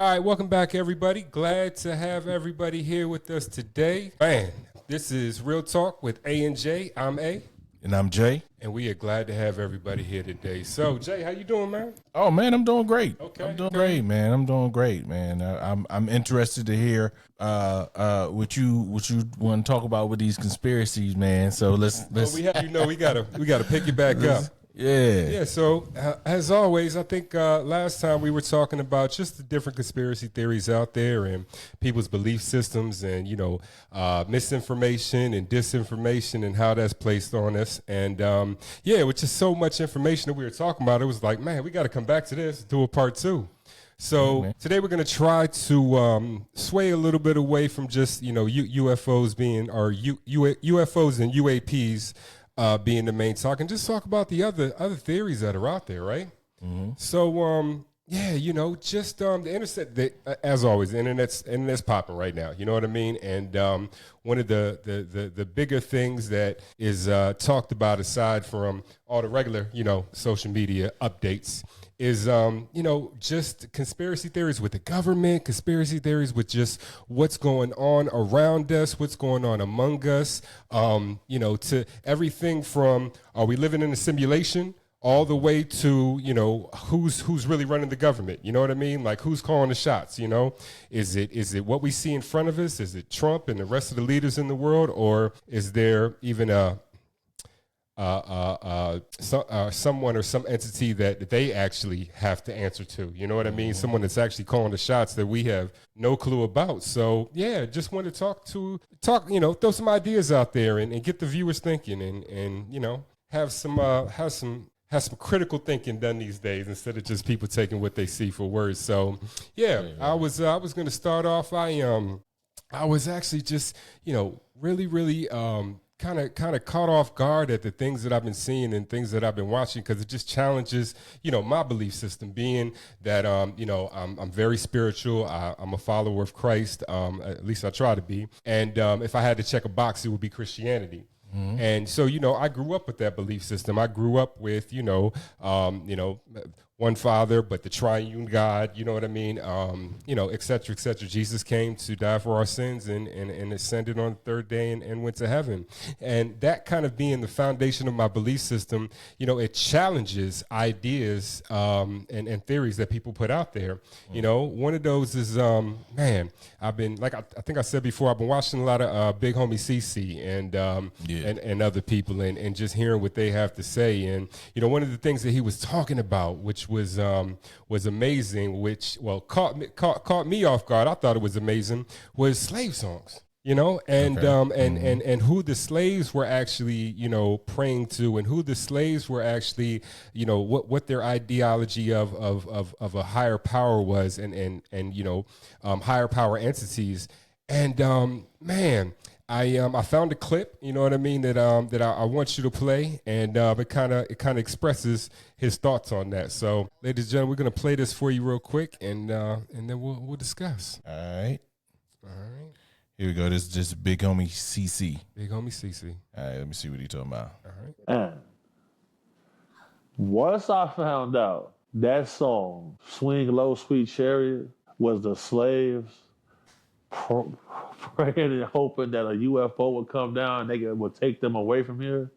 All right, welcome back, everybody. Glad to have everybody here with us today. Man, this is Real Talk with A and J. I'm A. And I'm Jay. And we are glad to have everybody here today. So, Jay, how you doing, man? Oh man, I'm doing great. Okay, I'm doing great, man. I'm interested to hear what you want to talk about with these conspiracies, man. So let's we gotta pick it back up. Yeah. So as always, I think last time we were talking about just the different conspiracy theories out there and people's belief systems and misinformation and disinformation and how that's placed on us. And with just so much information that we were talking about, it was like, man, we got to come back to this, do a part two. So today we're going to try to sway a little bit away from just UFOs being or UFOs and UAPs. Being the main talk, and just talk about the other theories that are out there, right? Mm-hmm. So, just the internet. As always, the internet's popping right now. You know what I mean? And one of the bigger things that is talked about, aside from all the regular, social media updates, is just conspiracy theories with the government, conspiracy theories with just what's going on around us, what's going on among us, to everything from are we living in a simulation all the way to, who's really running the government, you know what I mean? Like who's calling the shots, Is it what we see in front of us? Is it Trump and the rest of the leaders in the world, or is there even someone or some entity that they actually have to answer to, you know what I mean? Someone that's actually calling the shots that we have no clue about. So yeah, just want to talk, throw some ideas out there and get the viewers thinking and have some critical thinking done these days instead of just people taking what they see for words. So yeah. I was going to start off. I was actually just, really kind of caught off guard at the things that I've been seeing and things that I've been watching, because it just challenges, my belief system, being that, I'm very spiritual. I'm a follower of Christ. At least I try to be. And if I had to check a box, it would be Christianity. Mm-hmm. And so, I grew up with that belief system. I grew up with, one Father, but the triune God, you know what I mean? Et cetera, et cetera. Jesus came to die for our sins and ascended on the third day and went to heaven. And that kind of being the foundation of my belief system, it challenges ideas and theories that people put out there. One of those is, I've been, like I think I said before, I've been watching a lot of Big Homie CC and other people and just hearing what they have to say. And, one of the things that he was talking about, which was amazing, which caught me off guard. I thought it was amazing. Was slave songs, and who the slaves were actually praying to, and who the slaves were actually what their ideology of a higher power was, and higher power entities. And I found a clip, you know what I mean, that I want you to play, and it kind of expresses his thoughts on that. So, ladies and gentlemen, we're gonna play this for you real quick, and then we'll discuss. All right. Here we go. This is just Big Homie CC. Big Homie CC. All right. Let me see what he's talking about. All right. And once I found out that song, "Swing Low, Sweet Chariot," was the slaves praying and hoping that a UFO would come down and would take them away from here,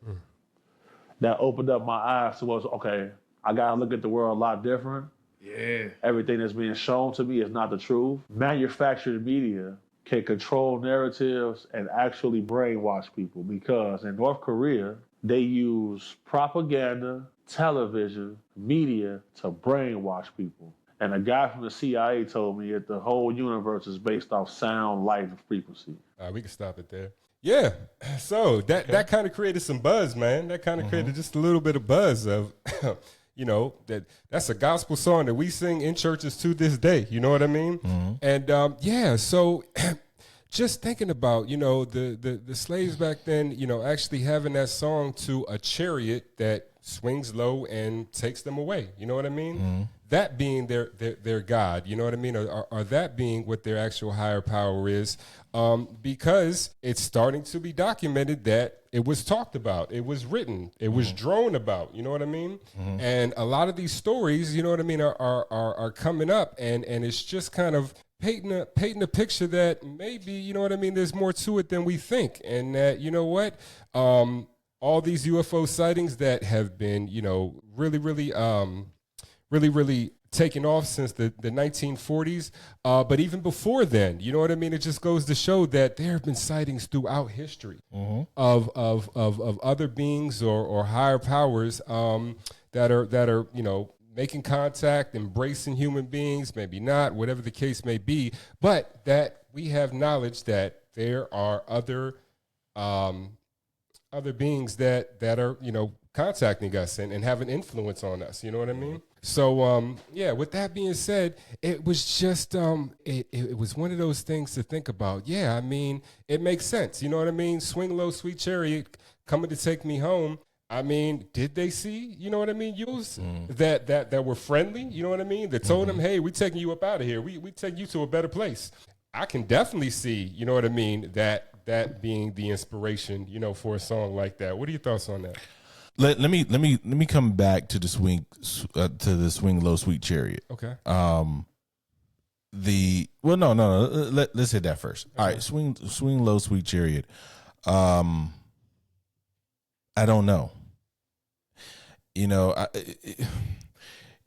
that opened up my eyes towards, okay, I got to look at the world a lot different. Yeah. Everything that's being shown to me is not the truth. Manufactured media can control narratives and actually brainwash people, because in North Korea, they use propaganda, television, media to brainwash people. And a guy from the CIA told me that the whole universe is based off sound, light, and frequency. We can stop it there. Yeah. So that kind of created some buzz, man. That kind of created just a little bit of buzz of, that's a gospel song that we sing in churches to this day. You know what I mean? Mm-hmm. And so just thinking about, the slaves back then, actually having that song to a chariot that swings low and takes them away. You know what I mean? Mm-hmm. that being their God, you know what I mean? Or that being what their actual higher power is, because it's starting to be documented that it was talked about, it was written, it was drawn about, you know what I mean? And a lot of these stories, you know what I mean, are coming up, and it's just kind of painting a picture that maybe, you know what I mean, there's more to it than we think, and that, you know what, all these UFO sightings that have been, you know, really taken off since the 1940s. But even before then, you know what I mean? It just goes to show that there have been sightings throughout history of other beings or higher powers that are, you know, making contact, embracing human beings, maybe not, whatever the case may be, but that we have knowledge that there are other beings that are, you know, contacting us and have an influence on us, you know what I mean? So yeah, with that being said, it was just it was one of those things to think about. Yeah, I mean, it makes sense, you know what I mean? Swing low, sweet chariot, coming to take me home. I mean, did they see, you know what I mean, youths that were friendly, you know what I mean? That told them, hey, we're taking you up out of here. We take you to a better place. I can definitely see, you know what I mean, that being the inspiration, you know, for a song like that. What are your thoughts on that? Let me come back to the swing low sweet chariot. Okay. Let's hit that first. Okay. All right, swing low sweet chariot. I don't know. You know,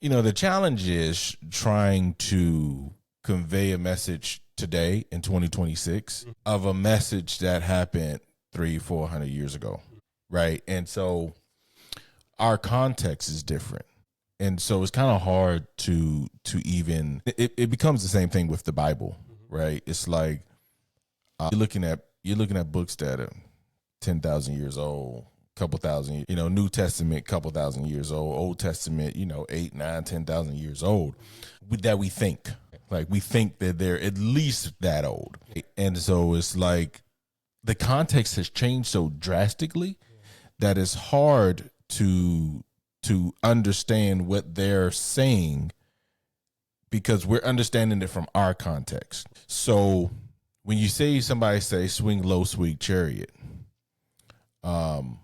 the challenge is trying to convey a message today in 2026 of a message that happened 300-400 years ago, right? And so our context is different, and so it's kind of hard to even it becomes the same thing with the Bible, right? It's like you're looking at books that are 10,000 years old, couple thousand, you know, New Testament, couple thousand years old, Old Testament, you know, 8, 9, 10,000 years old, that we think that they're at least that old. And so it's like the context has changed so drastically that it's hard to understand what they're saying because we're understanding it from our context. So when you say somebody say swing low sweet chariot, and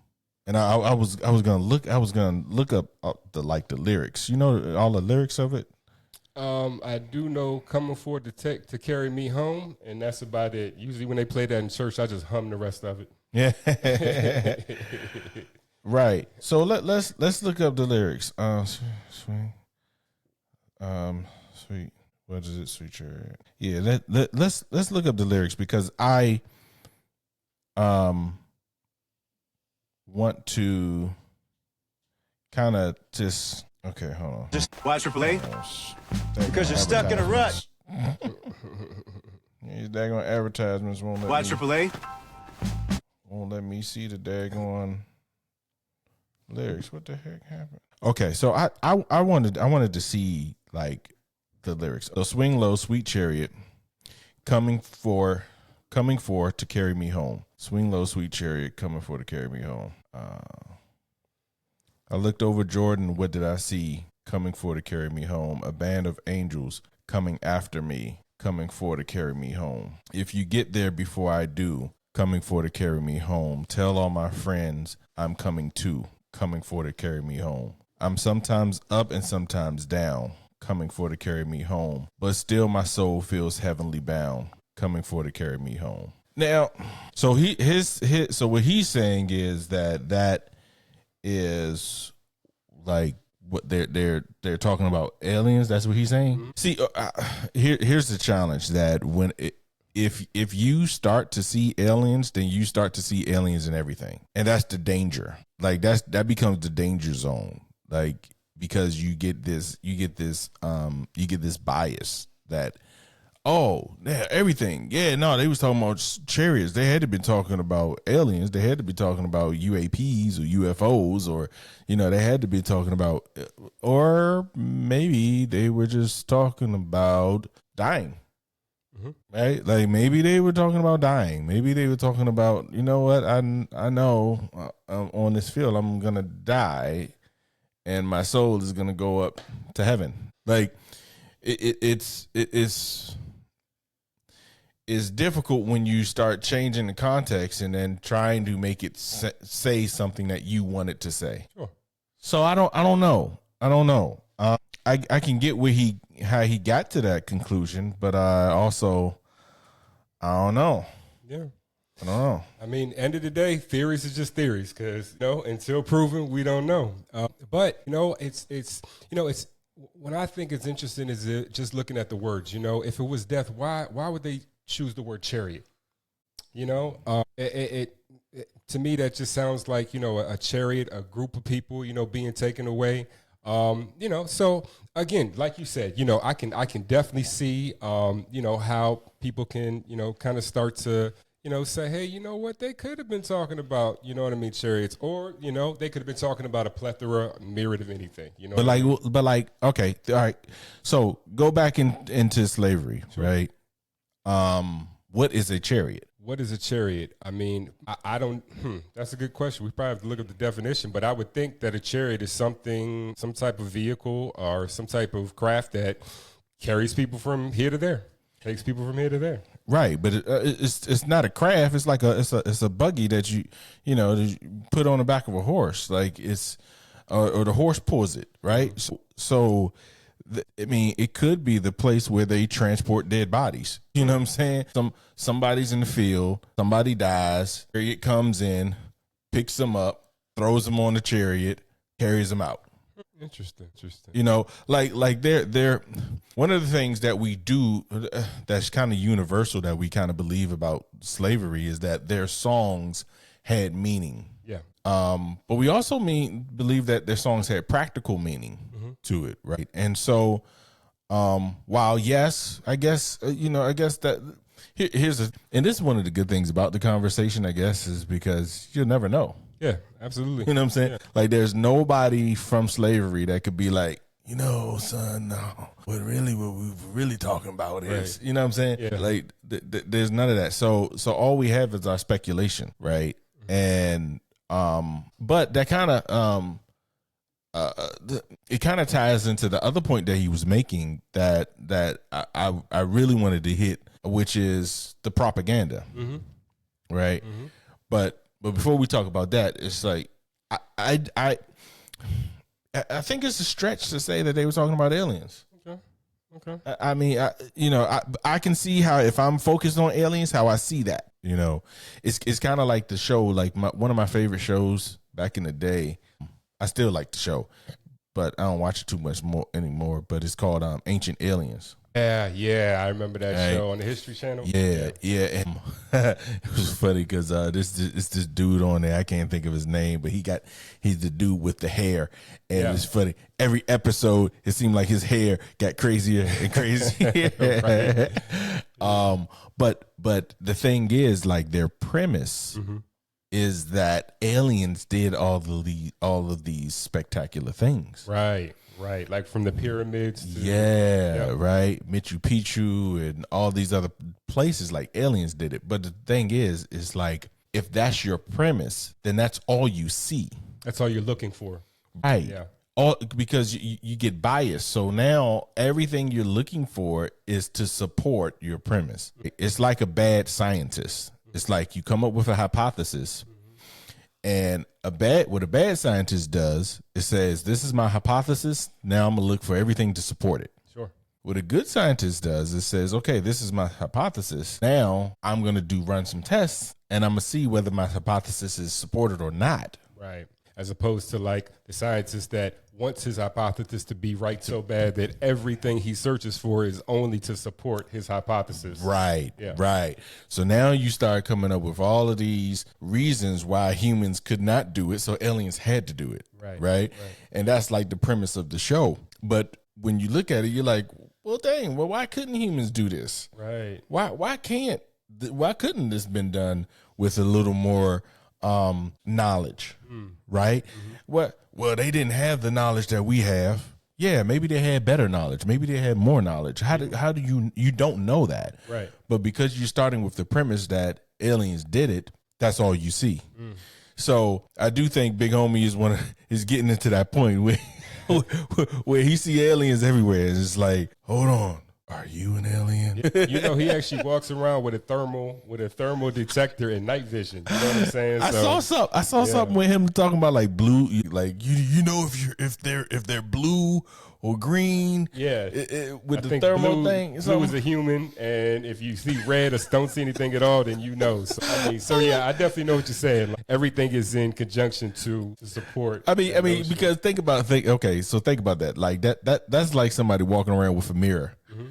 I was gonna look up the lyrics. You know all the lyrics of it. I do know "Coming Forward to Carry Me Home," and that's about it. Usually when they play that in church, I just hum the rest of it. Yeah. Right. So let's look up the lyrics. Sweet. Sweet. What is it? Sweet chariot. Yeah. Let's look up the lyrics because I want to kind of just okay. Hold on. Just why AAA? Because you're stuck in a rut. These daggone advertisements won't let why me. AAA? Won't let me see the daggone lyrics. What the heck happened? Okay, so I wanted to see like the lyrics. So swing low, sweet chariot, coming for to carry me home. Swing low, sweet chariot, coming for to carry me home. I looked over Jordan. What did I see? Coming for to carry me home. A band of angels coming after me, coming for to carry me home. If you get there before I do, coming for to carry me home. Tell all my friends I'm coming too, coming for to carry me home. I'm sometimes up and sometimes down, coming for to carry me home. But still my soul feels heavenly bound, coming for to carry me home. Now, so so what he's saying is that is like what they're talking about aliens. That's what he's saying. See, here's the challenge that if you start to see aliens, then you start to see aliens in everything, and that's the danger. Like that becomes the danger zone. Like because you get this bias that. Oh, yeah, everything. Yeah, no, they was talking about chariots. They had to be talking about aliens. They had to be talking about UAPs or UFOs or, you know, they had to be talking about, or maybe they were just talking about dying, right? Like maybe they were talking about dying. Maybe they were talking about, you know what, I know on this field I'm going to die and my soul is going to go up to heaven. Like it's difficult when you start changing the context and then trying to make it say something that you want it to say. Sure. So I don't know. I can get how he got to that conclusion, but I don't know. Yeah. I don't know. I mean, end of the day, theories is just theories because, until proven, we don't know. But, it's what I think is interesting is just looking at the words. If it was death, why would they choose the word chariot? To me, that just sounds like, a chariot, a group of people, being taken away. So again, like you said, I can definitely see, how people can, kind of start to, say, hey, you know what, they could have been talking about, chariots, or, they could have been talking about a plethora, myriad of anything, But okay, all right. So go back into slavery, sure. Right? What is a chariot? What is a chariot? I mean, I don't, that's a good question. We probably have to look up the definition, but I would think that a chariot is some type of vehicle or some type of craft that carries people from here to there, takes people from here to there. Right, but it's not a craft. It's like it's a buggy that you put on the back of a horse, like or the horse pulls it, right? So it could be the place where they transport dead bodies. You know what I'm saying? Somebody's in the field, somebody dies, chariot comes in, picks them up, throws them on the chariot, carries them out. Interesting. Like they're one of the things that we do that's kind of universal that we kind of believe about slavery is that their songs had meaning. Yeah. But we also believe that their songs had practical meaning to it, right? And so, while yes, I guess that and this is one of the good things about the conversation, I guess, is because you'll never know. Yeah, absolutely. You know what I'm saying? Yeah. Like, there's nobody from slavery that could be like, son, no, what we were really talking about is, right. You know what I'm saying? Yeah. Like, there's none of that. So all we have is our speculation, right? And but that kind of it kind of ties into the other point that he was making that I really wanted to hit, which is the propaganda, right? But before we talk about that, it's like I think it's a stretch to say that they were talking about aliens. Okay. I mean, I can see how, if I'm focused on aliens, how I see that. It's kind of like the show, like one of my favorite shows back in the day. I still like the show, but I don't watch it too much more anymore. But it's called Ancient Aliens. Yeah, I remember that show on the History Channel. Yeah. And it was funny because this dude on there, I can't think of his name, but he's the dude with the hair, and it's funny. Every episode, it seemed like his hair got crazier and crazier. But the thing is, like, their premise is that aliens did all of these spectacular things. Right. Like from the pyramids to right. Machu Picchu and all these other places, like, aliens did it. But the thing is like, if that's your premise, then that's all you see. That's all you're looking for. Right. Yeah. Because you get biased. So now everything you're looking for is to support your premise. It's like a bad scientist. It's like you come up with a hypothesis, and what a bad scientist does, it says, this is my hypothesis. Now I'm going to look for everything to support it. Sure. What a good scientist does, it says, okay, this is my hypothesis. Now I'm going to run some tests, and I'm going to see whether my hypothesis is supported or not. Right. As opposed to, like, the scientist that wants his hypothesis to be right so bad that everything he searches for is only to support his hypothesis. Right. Yeah. Right. So now you start coming up with all of these reasons why humans could not do it, so aliens had to do it. Right. And that's like the premise of the show. But when you look at it, you're like, well, dang, why couldn't humans do this? Right. Why couldn't this been done with a little more knowledge, right? Well, they didn't have the knowledge that we have. Yeah, maybe they had better knowledge. Maybe they had more knowledge. How do you don't know that? Right. But because you're starting with the premise that aliens did it, that's all you see. So I do think Big Homie is getting into that point where where he see aliens everywhere. It's just like, hold on, are you an alien? You know, he actually walks around with a thermal detector and night vision. You know what I'm saying? I saw something with him talking about like blue, like you know if they're blue or green. Yeah, with the thermal thing. Blue is a human, and if you see red or don't see anything at all, then you know. So yeah, I definitely know what you're saying. Like, everything is in conjunction to support. I mean, because think about that. Like that's like somebody walking around with a mirror. Mm-hmm.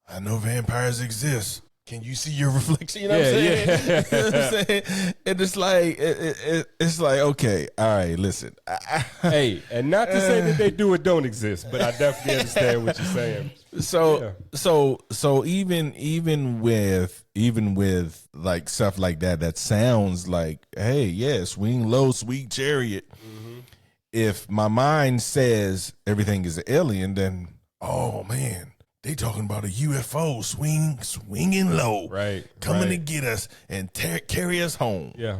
I know vampires exist. Can you see your reflection? You know what I'm saying? Yeah. You know what I'm saying? And it's like, okay, all right, listen. Hey, and not to say that they do or don't exist, but I definitely understand what you're saying. So even with like stuff like that sounds like, hey, yeah, swing low, sweet chariot. Mm-hmm. If my mind says everything is an alien, then oh man. They talking about a UFO swinging low, right? Coming to get us and carry us home. Yeah.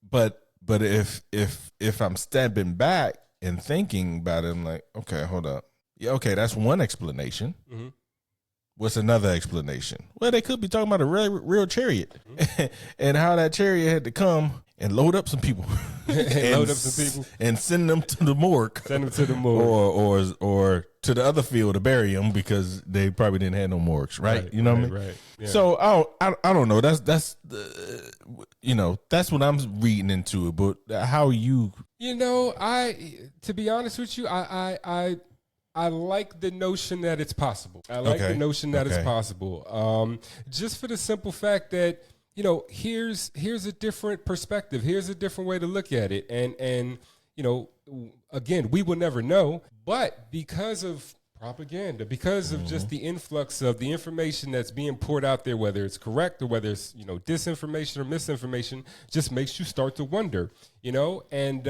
But if I'm stepping back and thinking about it, I'm like, okay, hold up. Yeah, okay, that's one explanation. Mm-hmm. What's another explanation? Well, they could be talking about a real chariot, mm-hmm. and how that chariot had to come and load up some people, and send them to the morgue, or to the other field to bury them because they probably didn't have no morgues, right? You know what I mean? Right. Yeah. So I don't know. That's that's what I'm reading into it. But how you? You know, to be honest with you, I like the notion that it's possible. I like the notion that it's possible. Just for the simple fact that, you know, here's a different perspective. Here's a different way to look at it. And you know, again, we will never know. But because of propaganda, because of just the influx of the information that's being poured out there, whether it's correct or whether it's, you know, disinformation or misinformation, just makes you start to wonder, you know? And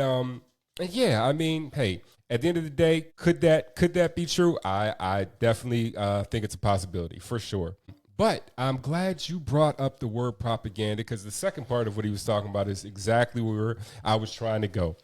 yeah, I mean, hey, at the end of the day, could that be true? I definitely think it's a possibility, for sure. But I'm glad you brought up the word propaganda, because the second part of what he was talking about is exactly where I was trying to go.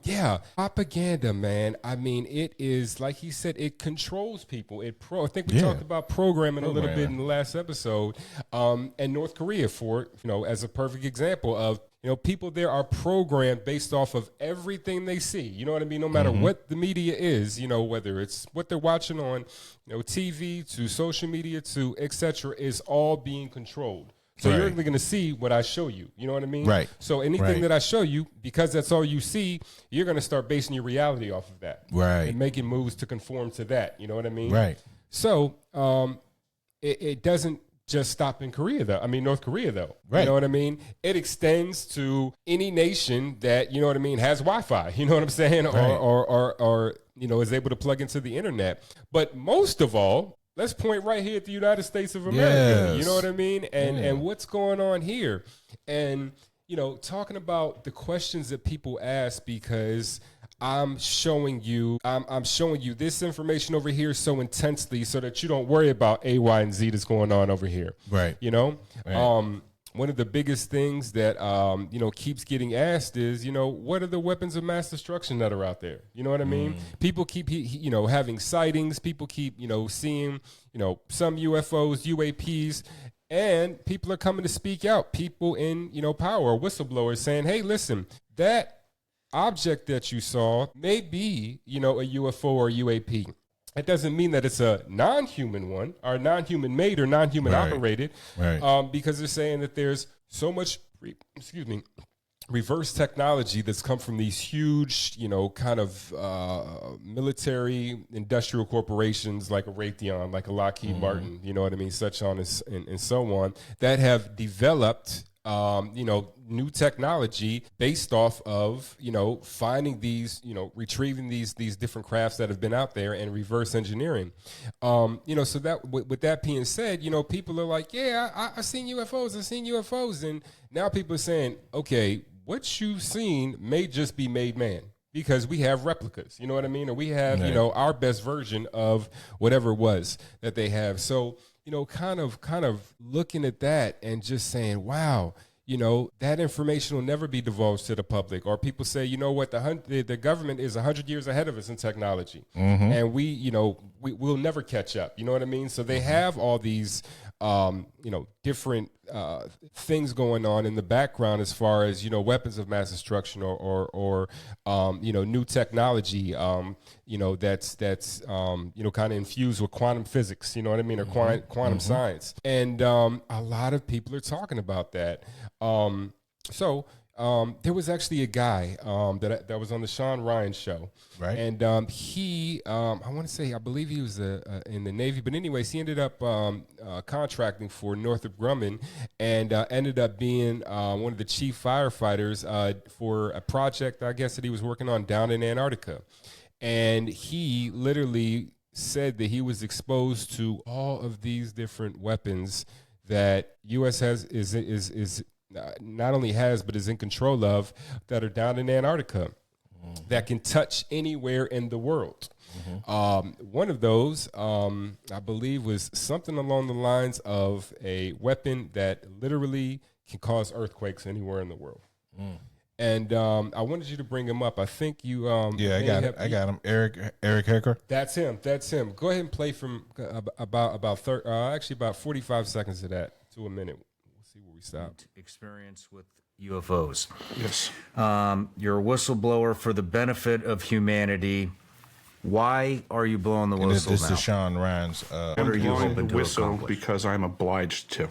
Yeah, propaganda, man. I mean, it is, like he said, it controls people. I think we talked about programming a little bit in the last episode. And North Korea, as a perfect example of, you know, people there are programmed based off of everything they see. You know what I mean? No matter what the media is, you know, whether it's what they're watching on, you know, TV to social media to et cetera, is all being controlled. So you're only going to see what I show you. You know what I mean? Right. So anything that I show you, because that's all you see, you're going to start basing your reality off of that. Right. And making moves to conform to that. You know what I mean? Right. So it doesn't just stop in Korea, though. I mean, North Korea, though. Right. You know what I mean? It extends to any nation that, you know what I mean, has Wi-Fi. You know what I'm saying? Right. Or you know, is able to plug into the internet. But most of all, let's point right here at the United States of America. Yes. You know what I mean? And what's going on here? And, you know, talking about the questions that people ask, because I'm showing you this information over here so intensely so that you don't worry about A, Y, and Z that's going on over here. Right. You know? Right. One of the biggest things that, you know, keeps getting asked is, you know, what are the weapons of mass destruction that are out there? You know what I mean? People keep, you know, having sightings. People keep, you know, seeing, you know, some UFOs, UAPs, and people are coming to speak out. People in, you know, power, whistleblowers, saying, hey, listen, that object that you saw may be, you know, a UFO or UAP. It doesn't mean that it's a non-human one, or non-human made or non-human operated, because they're saying that there's so much, reverse technology that's come from these huge, you know, kind of military industrial corporations like a Raytheon, like a Lockheed Martin, you know what I mean, such on and so on, that have developed you know, new technology based off of, you know, finding these, you know, retrieving these different crafts that have been out there and reverse engineering. You know, so that with that being said, you know, people are like, yeah, I seen UFOs. And now people are saying, okay, what you've seen may just be made man, because we have replicas, you know what I mean? Or we have, you know, our best version of whatever it was that they have. So, you know, kind of looking at that and just saying, wow, that information will never be divulged to the public. Or people say, you know what, the government is 100 years ahead of us in technology, and we'll never catch up. You know what I mean? So they have all these, different things going on in the background as far as weapons of mass destruction or new technology. That's kind of infused with quantum physics. You know what I mean, or quantum science, and a lot of people are talking about that. There was actually a guy that was on the Sean Ryan show, right? And he, I want to say, I believe he was in the Navy, but anyways, he ended up contracting for Northrop Grumman, and ended up being one of the chief firefighters for a project, I guess, that he was working on down in Antarctica, and he literally said that he was exposed to all of these different weapons that U.S. is not only has, but is in control of, that are down in Antarctica, that can touch anywhere in the world. One of those, I believe, was something along the lines of a weapon that literally can cause earthquakes anywhere in the world. And I wanted you to bring him up. I think you. I got him. Eric Hecker. That's him. Go ahead and play from about 45 seconds of that to a minute. Stop. Experience with UFOs. Yes. You're a whistleblower for the benefit of humanity. Why are you blowing the whistle This now? is Sean Ryan's. What are you blowing hoping the to whistle accomplish? because I'm obliged to.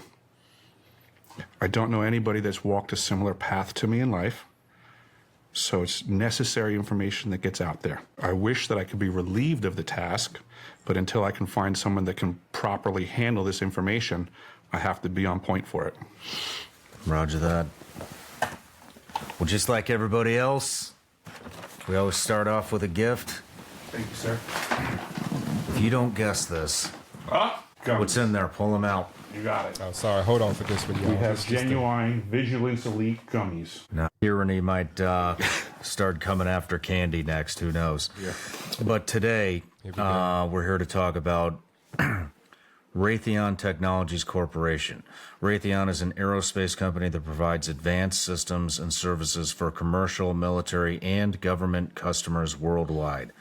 I don't know anybody that's walked a similar path to me in life, so it's necessary information that gets out there. I wish that I could be relieved of the task, but until I can find someone that can properly handle this information, I have to be on point for it. Roger that. Well, just like everybody else, we always start off with a gift. Thank you, sir. If you don't guess this, what's in there? Pull them out. You got it. Oh, sorry. Hold on for this one, y'all. We have This is just genuine Vigilance Elite gummies. Now, tyranny might start coming after candy next. Who knows? Yeah. But today, Here we go. we're here to talk about Raytheon Technologies Corporation. Raytheon is an aerospace company that provides advanced systems and services for commercial, military, and government customers worldwide.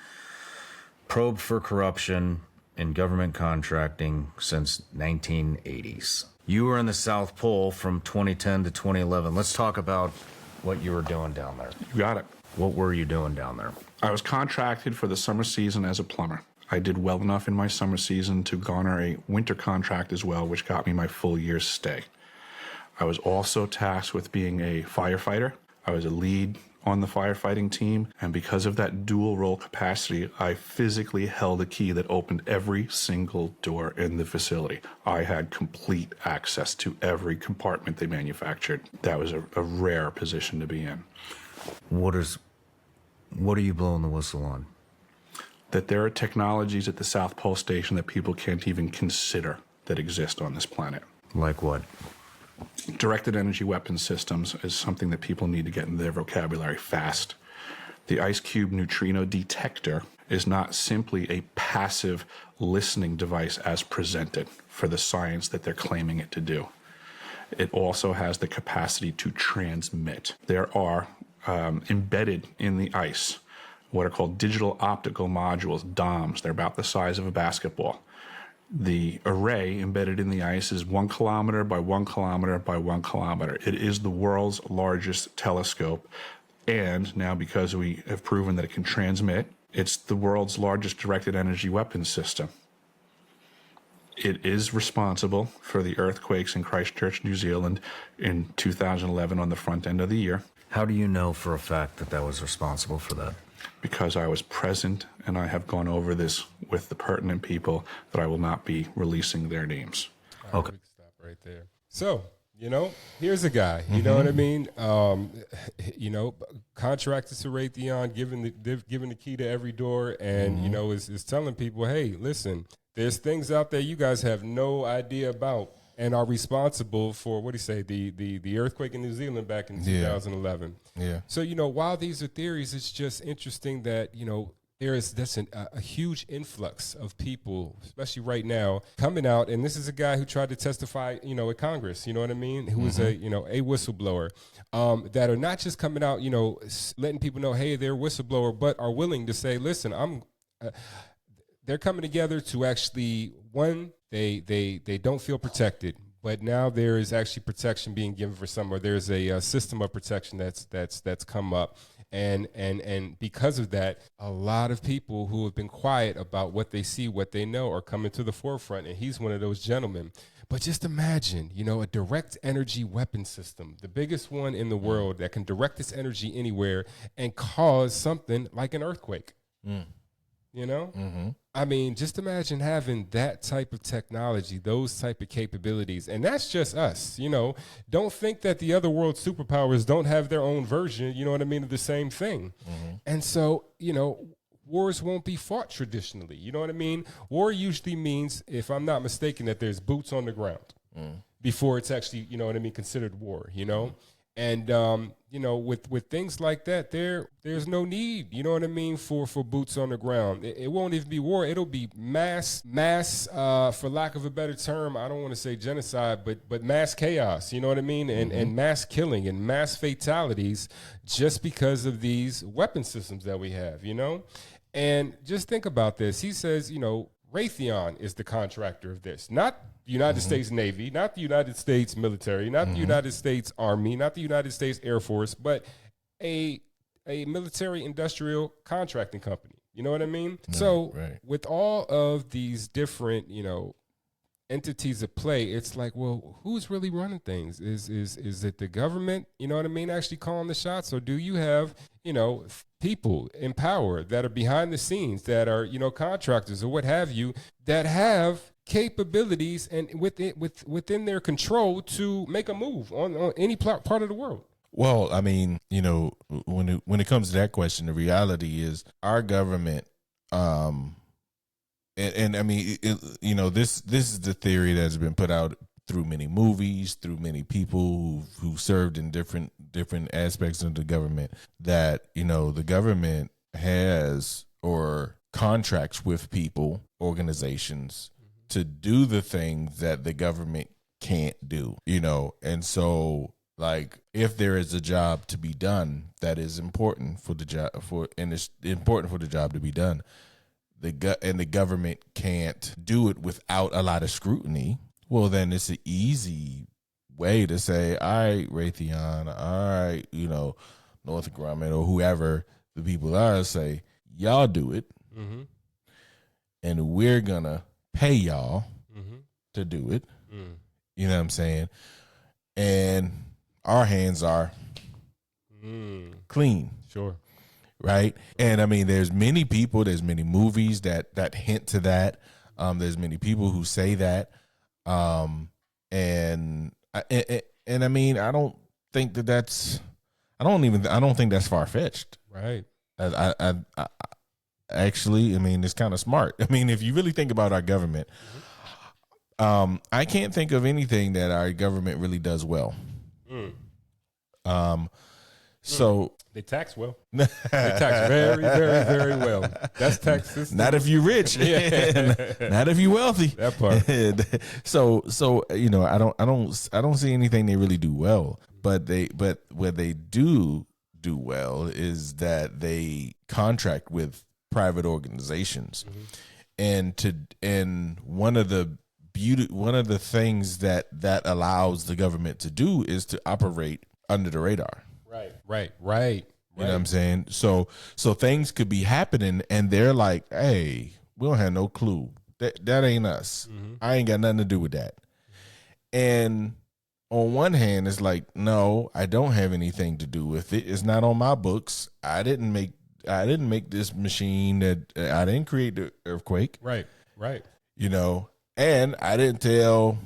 Probed for corruption in government contracting since 1980s. You were in the South Pole from 2010 to 2011. Let's talk about what you were doing down there. You got it. What were you doing down there? I was contracted for the summer season as a plumber. I did well enough in my summer season to garner a winter contract as well, which got me my full year's stay. I was also tasked with being a firefighter. I was a lead on the firefighting team, and because of that dual role capacity, I physically held a key that opened every single door in the facility. I had complete access to every compartment they manufactured. That was a rare position to be in. What are you blowing the whistle on? That there are technologies at the South Pole Station that people can't even consider that exist on this planet. Like what? Directed energy weapons systems is something that people need to get into their vocabulary fast. The ice cube neutrino detector is not simply a passive listening device as presented for the science that they're claiming it to do. It also has the capacity to transmit. There are embedded in the ice what are called digital optical modules, DOMs. They're about the size of a basketball. The array embedded in the ice is 1 kilometer by 1 kilometer by 1 kilometer. It is the world's largest telescope. And now, because we have proven that it can transmit, it's the world's largest directed energy weapons system. It is responsible for the earthquakes in Christchurch, New Zealand in 2011 on the front end of the year. How do you know for a fact that that was responsible for that? Because I was present, and I have gone over this with the pertinent people that I will not be releasing their names. Okay. We can stop right there. So, here's a guy, you know what I mean? Contracted to Raytheon, giving the key to every door, and, is telling people, hey, listen, there's things out there you guys have no idea about and are responsible for, what do you say, the earthquake in New Zealand back in 2011. Yeah. So, while these are theories, it's just interesting that, that's a huge influx of people, especially right now, coming out. And this is a guy who tried to testify, at Congress, you know what I mean? Who was a whistleblower, that are not just coming out, letting people know, hey, they're a whistleblower, but are willing to say, listen, they're coming together to actually, one, they don't feel protected. But now there is actually protection being given for some, or there's a system of protection that's come up. And because of that, a lot of people who have been quiet about what they see, what they know, are coming to the forefront. And he's one of those gentlemen. But just imagine, a direct energy weapon system, the biggest one in the world that can direct its energy anywhere and cause something like an earthquake. I mean, just imagine having that type of technology, those type of capabilities. And that's just us, Don't think that the other world superpowers don't have their own version, you know what I mean, of the same thing. And so, wars won't be fought traditionally, you know what I mean? War usually means, if I'm not mistaken, that there's boots on the ground before it's actually, considered war, And, with things like that, there's no need, you know what I mean, for boots on the ground. It won't even be war. It'll be mass, for lack of a better term, I don't want to say genocide, but mass chaos, you know what I mean? And mass killing and mass fatalities just because of these weapon systems that we have, And just think about this. He says, Raytheon is the contractor of this, not the United States Navy, not the United States military, not the United States Army, not the United States Air Force, but a military industrial contracting company. You know what I mean? So with all of these different, entities at play, it's like, well, who's really running things? Is it the government, you know what I mean, actually calling the shots? Or do you have, people in power that are behind the scenes that are, contractors or what have you, that have capabilities and within their control to make a move on any part of the world? Well, I mean, when it comes to that question, the reality is our government, and I mean, this is the theory that's been put out through many movies, through many people who served in different aspects of the government, that the government has or contracts with people, organizations, to do the things that the government can't do, and so, like, if there is a job to be done that is important for the job, and it's important for the job to be done, and the government can't do it without a lot of scrutiny, well, then it's an easy way to say, all right, Raytheon, all right, Northrop Grumman or whoever the people are, say, y'all do it, and we're gonna pay y'all to do it. You know what I'm saying? And our hands are clean. Sure. Right. And I mean, there's many people, there's many movies that hint to that. There's many people who say that. And I mean, I don't think that's far fetched. Right. I actually, I mean, it's kind of smart. I mean, if you really think about our government, I can't think of anything that our government really does well. So they tax well. They tax very, very, very well. That's tax system. Not if you're rich. Not if you're wealthy. That part. So I don't see anything they really do well. But what they do well is that they contract with private organizations, and one of the things that allows the government to do is to operate under the radar. Right. You know what I'm saying? So things could be happening, and they're like, "Hey, we don't have no clue. That ain't us. I ain't got nothing to do with that." And on one hand, it's like, "No, I don't have anything to do with it. It's not on my books. I didn't make this machine. That I didn't create the earthquake. Right. And I didn't tell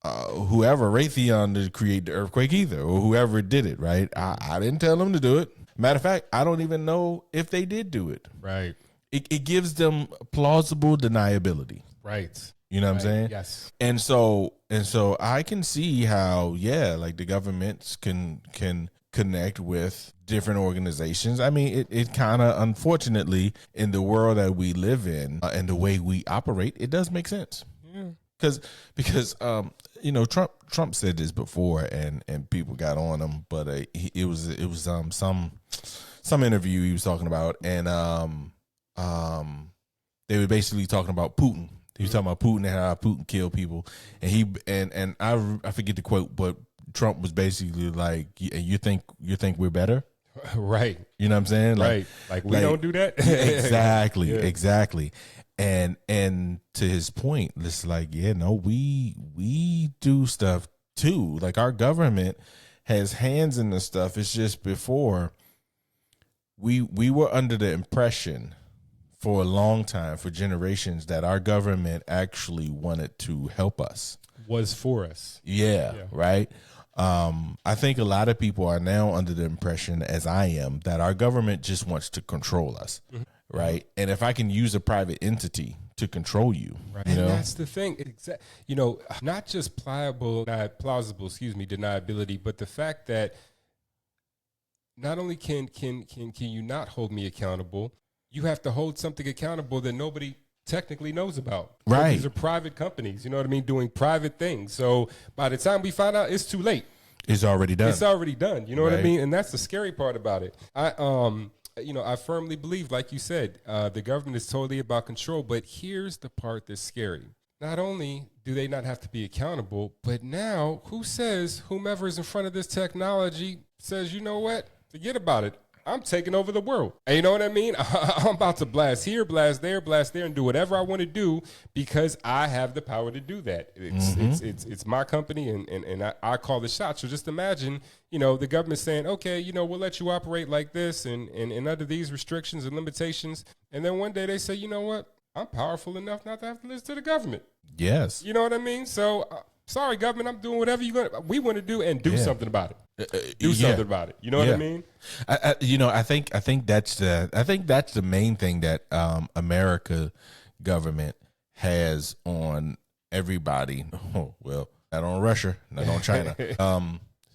whoever Raytheon to create the earthquake either, or whoever did it. Right? I didn't tell them to do it. Matter of fact, I don't even know if they did do it. Right. It gives them plausible deniability. Right. You know what I'm saying? Yes. And so I can see how, like, the governments can connect with different organizations. I mean, it kind of, unfortunately, in the world that we live in and the way we operate, it does make sense. Because you know, Trump said this before, and people got on him, but it was some interview he was talking about, and they were basically talking about Putin. He was talking about Putin and how Putin killed people, and I forget the quote, but Trump was basically like, "You think we're better?" Right. You know what I'm saying? Like we don't do that. Exactly. Yeah. Exactly. And to his point, it's like, yeah, no, we do stuff too. Like, our government has hands in the stuff. It's just before we were under the impression for a long time, for generations, that our government actually wanted to help us. Was for us. Yeah. Right. I think a lot of people are now under the impression, as I am, that our government just wants to control us. Right. And if I can use a private entity to control you, Right. you know, And that's the thing. You know, not just plausible, deniability, but the fact that not only can you not hold me accountable, you have to hold something accountable that nobody technically knows about. Right. These are private companies, you know what I mean, doing private things. So by the time we find out, it's too late. it's already done. It's already done. You know what I Right. mean? And that's the scary part about it. I firmly believe, like you said, the government is totally about control. But here's the part that's scary. Not only do they not have to be accountable, but now who says whomever is in front of this technology says, you know what? Forget about it. I'm taking over the world. And you know what I mean? I'm about to blast here, blast there, and do whatever I want to do because I have the power to do that. It's my company, and I call the shots. So just imagine, you know, the government saying, okay, you know, we'll let you operate like this and under these restrictions and limitations. And then one day they say, you know what? I'm powerful enough not to have to listen to the government. Yes. You know what I mean? So sorry, government, I'm doing whatever we want to do and do something about it. Do something about it. You know what I mean? I think that's the main thing that America government has on everybody. Oh, well, not on Russia, not on China.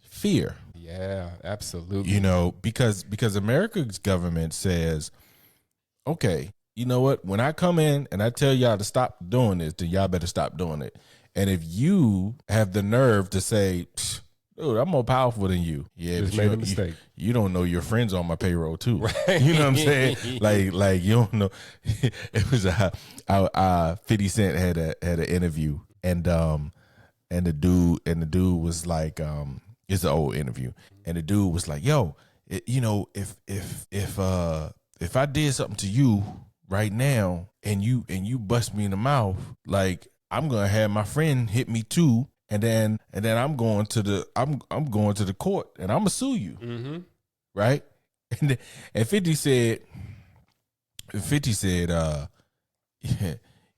Fear. Yeah, absolutely. You know, because America's government says, okay, you know what? When I come in and I tell y'all to stop doing this, then y'all better stop doing it. And if you have the nerve to say, dude, I'm more powerful than you. Yeah, just but made a mistake. You don't know your friends on my payroll too. Right. You know what I'm saying? like you don't know. It was 50 Cent had an interview, and the dude was like, it's an old interview, and the dude was like, yo, you know, if I did something to you right now and you bust me in the mouth, like, I'm gonna have my friend hit me too, and then I'm going to the court and I'm gonna sue you, right? And 50 said,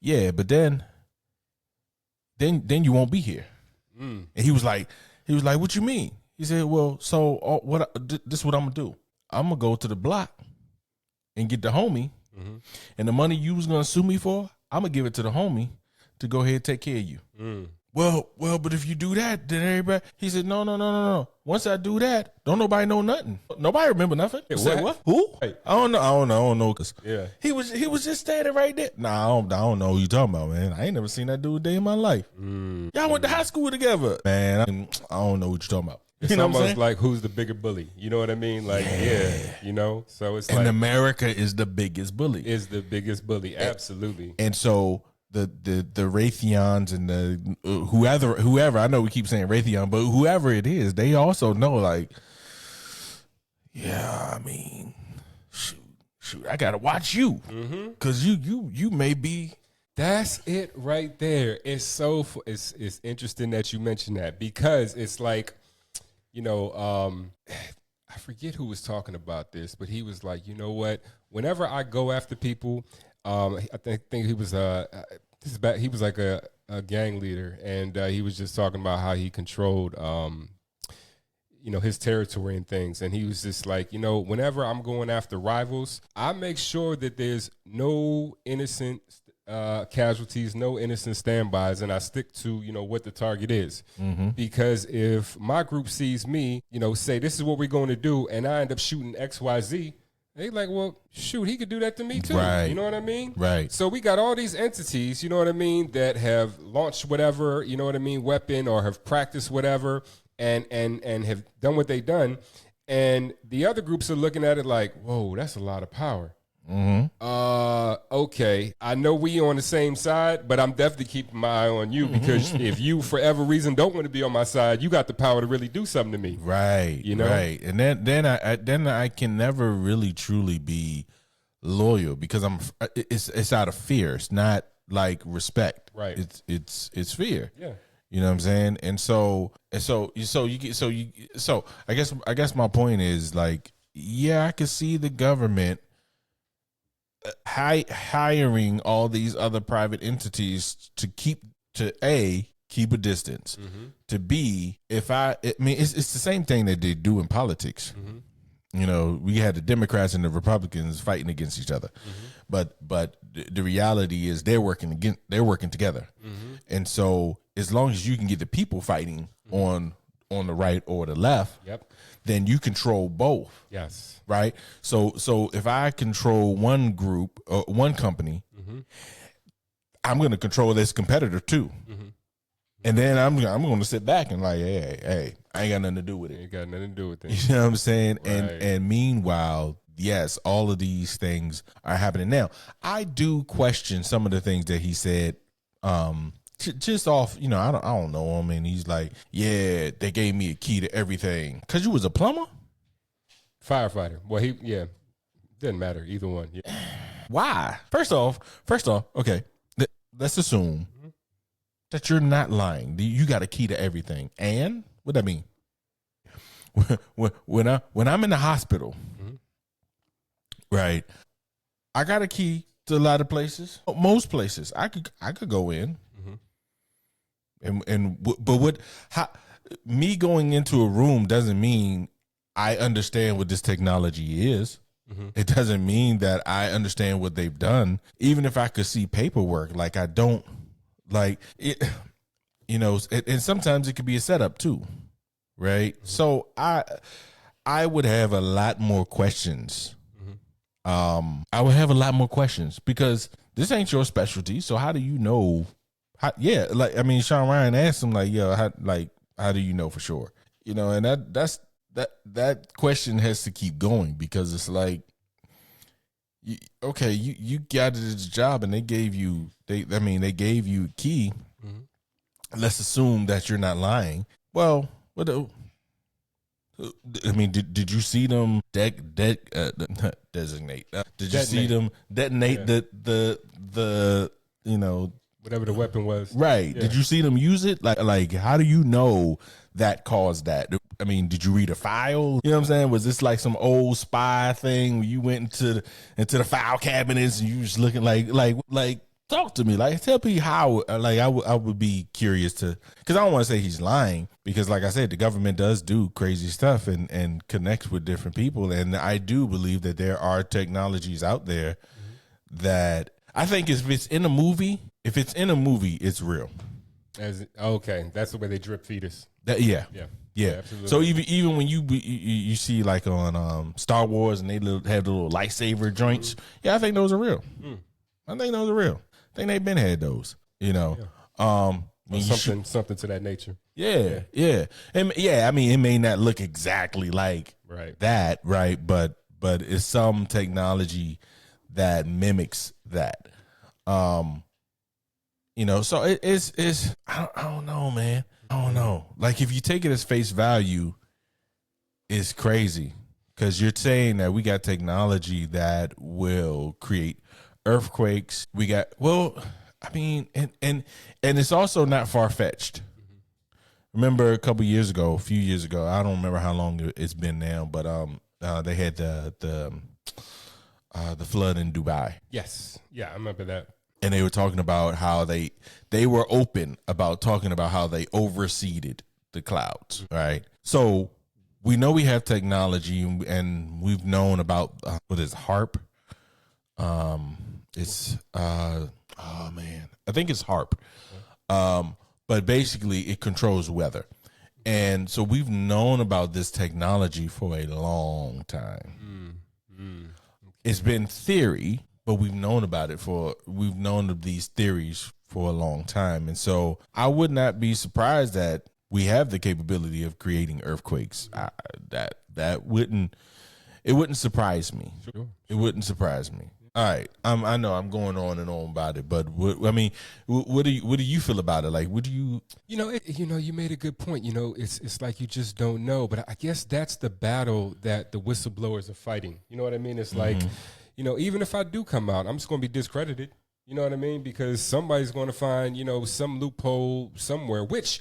yeah, but then you won't be here. And he was like, what you mean? He said, well, so this is what I'm gonna do. I'm gonna go to the block and get the homie, and the money you was gonna sue me for, I'm gonna give it to the homie to go ahead and take care of you. Well, but if you do that, then everybody. He said, no. Once I do that, don't nobody know nothing. Nobody remember nothing. Say what? Who? Right. I don't know. Cause Yeah. he was just standing right there. Nah, I don't know who you talking about, man. I ain't never seen that dude a day in my life. Y'all went to high school together, man. I don't know what you talking about. It's you know what I'm almost saying? like who's the bigger bully? You know what I mean? Like, yeah, you know? So it's And like America is the biggest bully. is the biggest bully. Absolutely. And so the Raytheons and the whoever, I know we keep saying Raytheon, but whoever it is, they also know, like, yeah, I mean, shoot, I gotta watch you, because you may be. That's it right there. It's it's interesting that you mentioned that, because it's like, you know, I forget who was talking about this, but he was like, you know what? Whenever I go after people, I think he was he was like a gang leader, and he was just talking about how he controlled you know, his territory and things, and he was just like, you know, whenever I'm going after rivals, I make sure that there's no innocent casualties, no innocent standbys, and I stick to, what the target is. Because if my group sees me, say this is what we're going to do, and I end up shooting XYZ, they like, well, shoot, he could do that to me too. Right. You know what I mean? Right. So we got all these entities, you know what I mean, that have launched whatever, you know what I mean, weapon, or have practiced whatever, and have done what they've done. And the other groups are looking at it like, whoa, that's a lot of power. Okay, I know we on the same side, but I'm definitely keeping my eye on you, because if you, for every reason, don't want to be on my side, you got the power to really do something to me. Right. Right. And then I can never really truly be loyal, because it's out of fear. It's not like respect. Right. It's fear. Yeah. You know what I'm saying? And so I guess my point is, like, yeah, I can see the government hiring all these other private entities to keep a distance, to B, it's the same thing that they do in politics. We had the Democrats and the Republicans fighting against each other, but the reality is they're working together. And so as long as you can get the people fighting on the right or the left, then you control both. Yes. Right. So if I control one group or one company, I'm going to control this competitor too. And then I'm going to sit back and like, hey, I ain't got nothing to do with it. Ain't got nothing to do with it. You know what I'm saying? Right. And meanwhile, yes, all of these things are happening now. I do question some of the things that he said. Just off, I don't know him, and he's like, yeah, they gave me a key to everything. Cause you was a plumber? Firefighter. Well, didn't matter, either one. Yeah. Why? First off, okay, let's assume that you're not lying. You got a key to everything. And what that mean? When I'm in the hospital, right, I got a key to a lot of places. Most places I could go in. Me going into a room doesn't mean I understand what this technology is. It doesn't mean that I understand what they've done. Even if I could see paperwork, like I don't like it, and sometimes it could be a setup too. Right. So I would have a lot more questions. I would have a lot more questions, because this ain't your specialty. So how do you know? Sean Ryan asked him, like, yo, how do you know for sure? And that question has to keep going, because it's like, you got this job and they gave you a key. Let's assume that you're not lying. Well, did you see them designate? Did you see them detonate the Whatever the weapon was. Right. Yeah. Did you see them use it? Like, how do you know that caused that? Did you read a file? You know what I'm saying? Was this like some old spy thing where you went into the file cabinets and you was looking like talk to me, like tell me how, like I would be curious to, because I don't want to say he's lying, because like I said, the government does do crazy stuff and connects with different people. And I do believe that there are technologies out there that I think if it's in a movie, it's real. Okay, that's the way they drip fetus. Yeah. Absolutely. So even when you see like on Star Wars and they have the little lightsaber joints, I think those are real. I think those are real. I think they've been had those. Something to that nature. Yeah. And it may not look exactly like that, right? But it's some technology that mimics that. So it's I don't know, man. I don't know. Like, if you take it as face value, it's crazy, because you're saying that we got technology that will create earthquakes. We got, and it's also not far-fetched. Remember a few years ago, I don't remember how long it's been now, but they had the flood in Dubai. Yes. Yeah, I remember that. And they were talking about how they were open about talking about how they overseeded the clouds, right? So we know we have technology, and we've known about what is HARP. It's Oh man, I think it's HARP. But basically it controls weather. And so we've known about this technology for a long time. It's been theory, but we've known of these theories for a long time. And so I would not be surprised that we have the capability of creating earthquakes. It wouldn't surprise me. Sure. It wouldn't surprise me. All right, I know I'm going on and on about it, but what do you feel about it? Like, what do you? You made a good point. It's like you just don't know. But I guess that's the battle that the whistleblowers are fighting. You know what I mean? It's like, even if I do come out, I'm just going to be discredited. You know what I mean? Because somebody's going to find, some loophole somewhere, which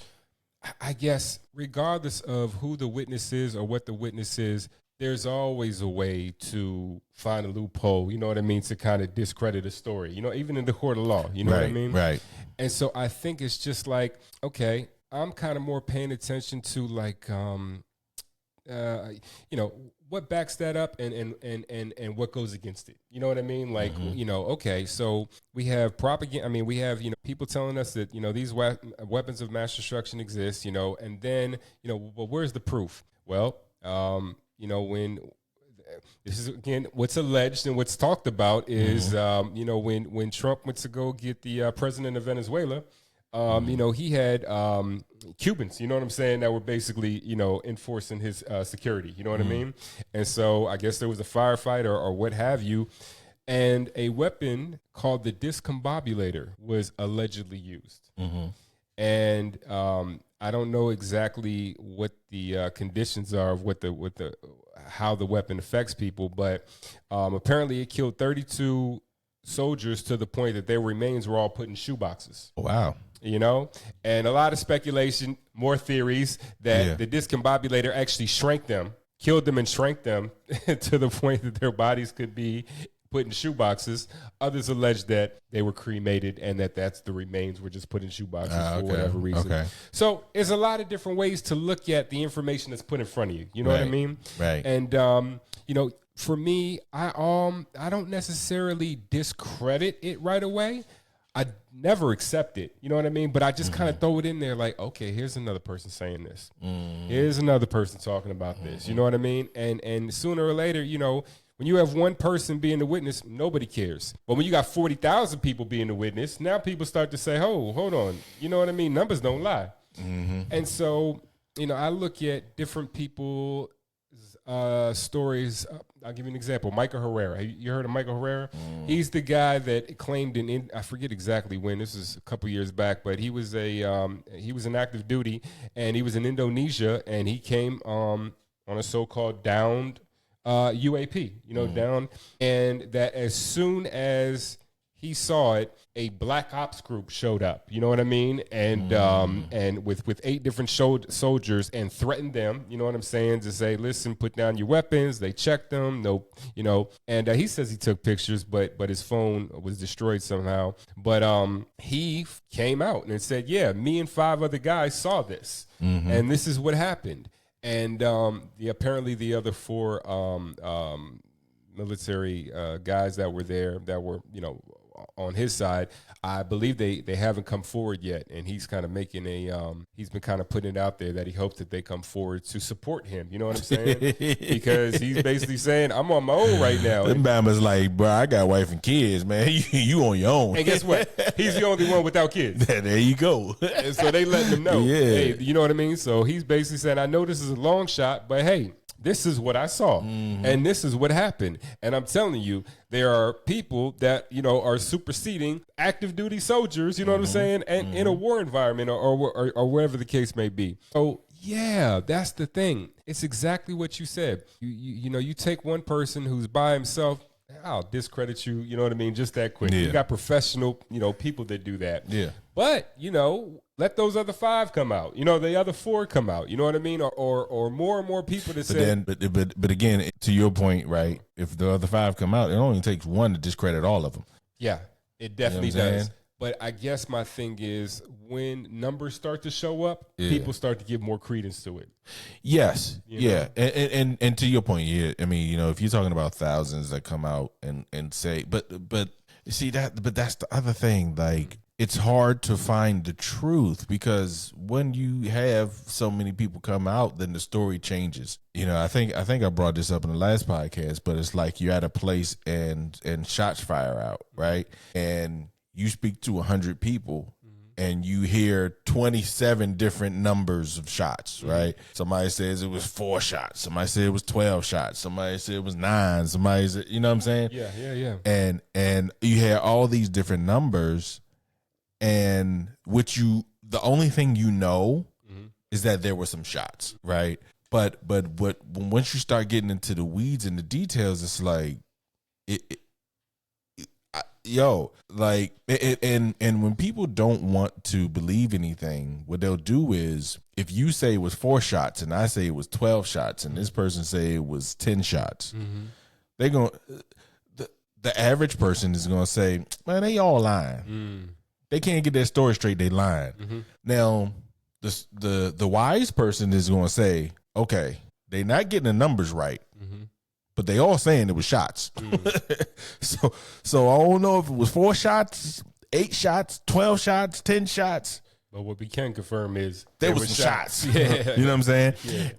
I guess regardless of who the witness is or what the witness is, there's always a way to find a loophole, you know what I mean, to kind of discredit a story, even in the court of law, you know what I mean? Right. And so I think it's just like, okay, I'm kind of more paying attention to like, what backs that up and what goes against it. You know what I mean? Like, okay, so we have propaganda. I mean, we have, people telling us that, these weapons of mass destruction exist, and then, well, where's the proof? Well, when this is again what's alleged and what's talked about is when Trump went to go get the president of Venezuela, he had Cubans, you know what I'm saying, that were basically enforcing his security, you know what I mean, and so I guess there was a firefight or what have you, and a weapon called the discombobulator was allegedly used, and I don't know exactly what the conditions are of how the weapon affects people, but apparently it killed 32 soldiers to the point that their remains were all put in shoeboxes. Wow. And a lot of speculation, more theories that the discombobulator actually killed them and shrank them to the point that their bodies could be put in shoeboxes. Others allege that they were cremated and that's the remains were just put in shoeboxes for whatever reason. Okay. So there's a lot of different ways to look at the information that's put in front of you. You know what I mean? Right. And, for me, I don't necessarily discredit it right away. I never accept it. You know what I mean? But I just kind of throw it in there like, okay, here's another person saying this. Here's another person talking about this. You know what I mean? And sooner or later, when you have one person being the witness, nobody cares. But when you got 40,000 people being the witness, now people start to say, oh, hold on. You know what I mean? Numbers don't lie. And so, I look at different people's stories. I'll give you an example. Michael Herrera. You heard of Michael Herrera? He's the guy that claimed I forget exactly when. This is a couple years back, but he was an active duty, and he was in Indonesia, and he came on a so-called downed UAP, down, and that as soon as he saw it, a black ops group showed up, you know what I mean, and with 8 different soldiers and threatened them, you know what I'm saying, to say, listen, put down your weapons. They checked them, and he says he took pictures, but his phone was destroyed somehow. But he came out and said, yeah, me and 5 other guys saw this, and this is what happened. And apparently the other 4 military guys that were there that were, on his side, I believe they haven't come forward yet. And he's kind of making he's been kind of putting it out there that he hopes that they come forward to support him. You know what I'm saying? Because he's basically saying, I'm on my own right now. Them Bama's like, bro, I got wife and kids, man. You on your own. And guess what? He's the only one without kids. There you go. And so they letting him know. Hey, you know what I mean? So he's basically saying, I know this is a long shot, but hey, this is what I saw, and this is what happened. And I'm telling you, there are people that, are superseding active duty soldiers, you know what I'm saying, and in a war environment or wherever the case may be. So, yeah, that's the thing. It's exactly what you said. You take one person who's by himself, I'll discredit you, you know what I mean, just that quick. Yeah. You got professional, people that do that. Yeah. But, let those other 5 come out. The other 4 come out. You know what I mean? Or more and more people that say. But again, to your point, right? If the other 5 come out, it only takes one to discredit all of them. Yeah, it definitely does. But I guess my thing is when numbers start to show up, people start to give more credence to it. Yes. Yeah. And to your point, I mean, if you're talking about thousands that come out and say, but See that, but that's the other thing. Like, it's hard to find the truth because when you have so many people come out, then the story changes. You know, I think I brought this up in the last podcast, but it's like you're at a place and shots fire out, right? And you speak to 100 people. And you hear 27 different numbers of shots, right? Somebody says it was 4 shots. Somebody said it was 12 shots. Somebody said it was 9. Somebody said, you know what I'm saying? Yeah. And you hear all these different numbers, and the only thing you know is that there were some shots, right? But once you start getting into the weeds and the details, it's like and when people don't want to believe anything, what they'll do is, if you say it was 4 shots and I say it was 12 shots and this person say it was 10 shots, they're going the average person is going to say, man, they all lying. They can't get their story straight, they lying. Now the wise person is going to say, okay, they're not getting the numbers right. But they all saying it was shots. So I don't know if it was 4 shots, 8 shots, 12 shots, 10 shots. But what we can confirm is there was some shots. Yeah. You know what I'm saying? Yeah.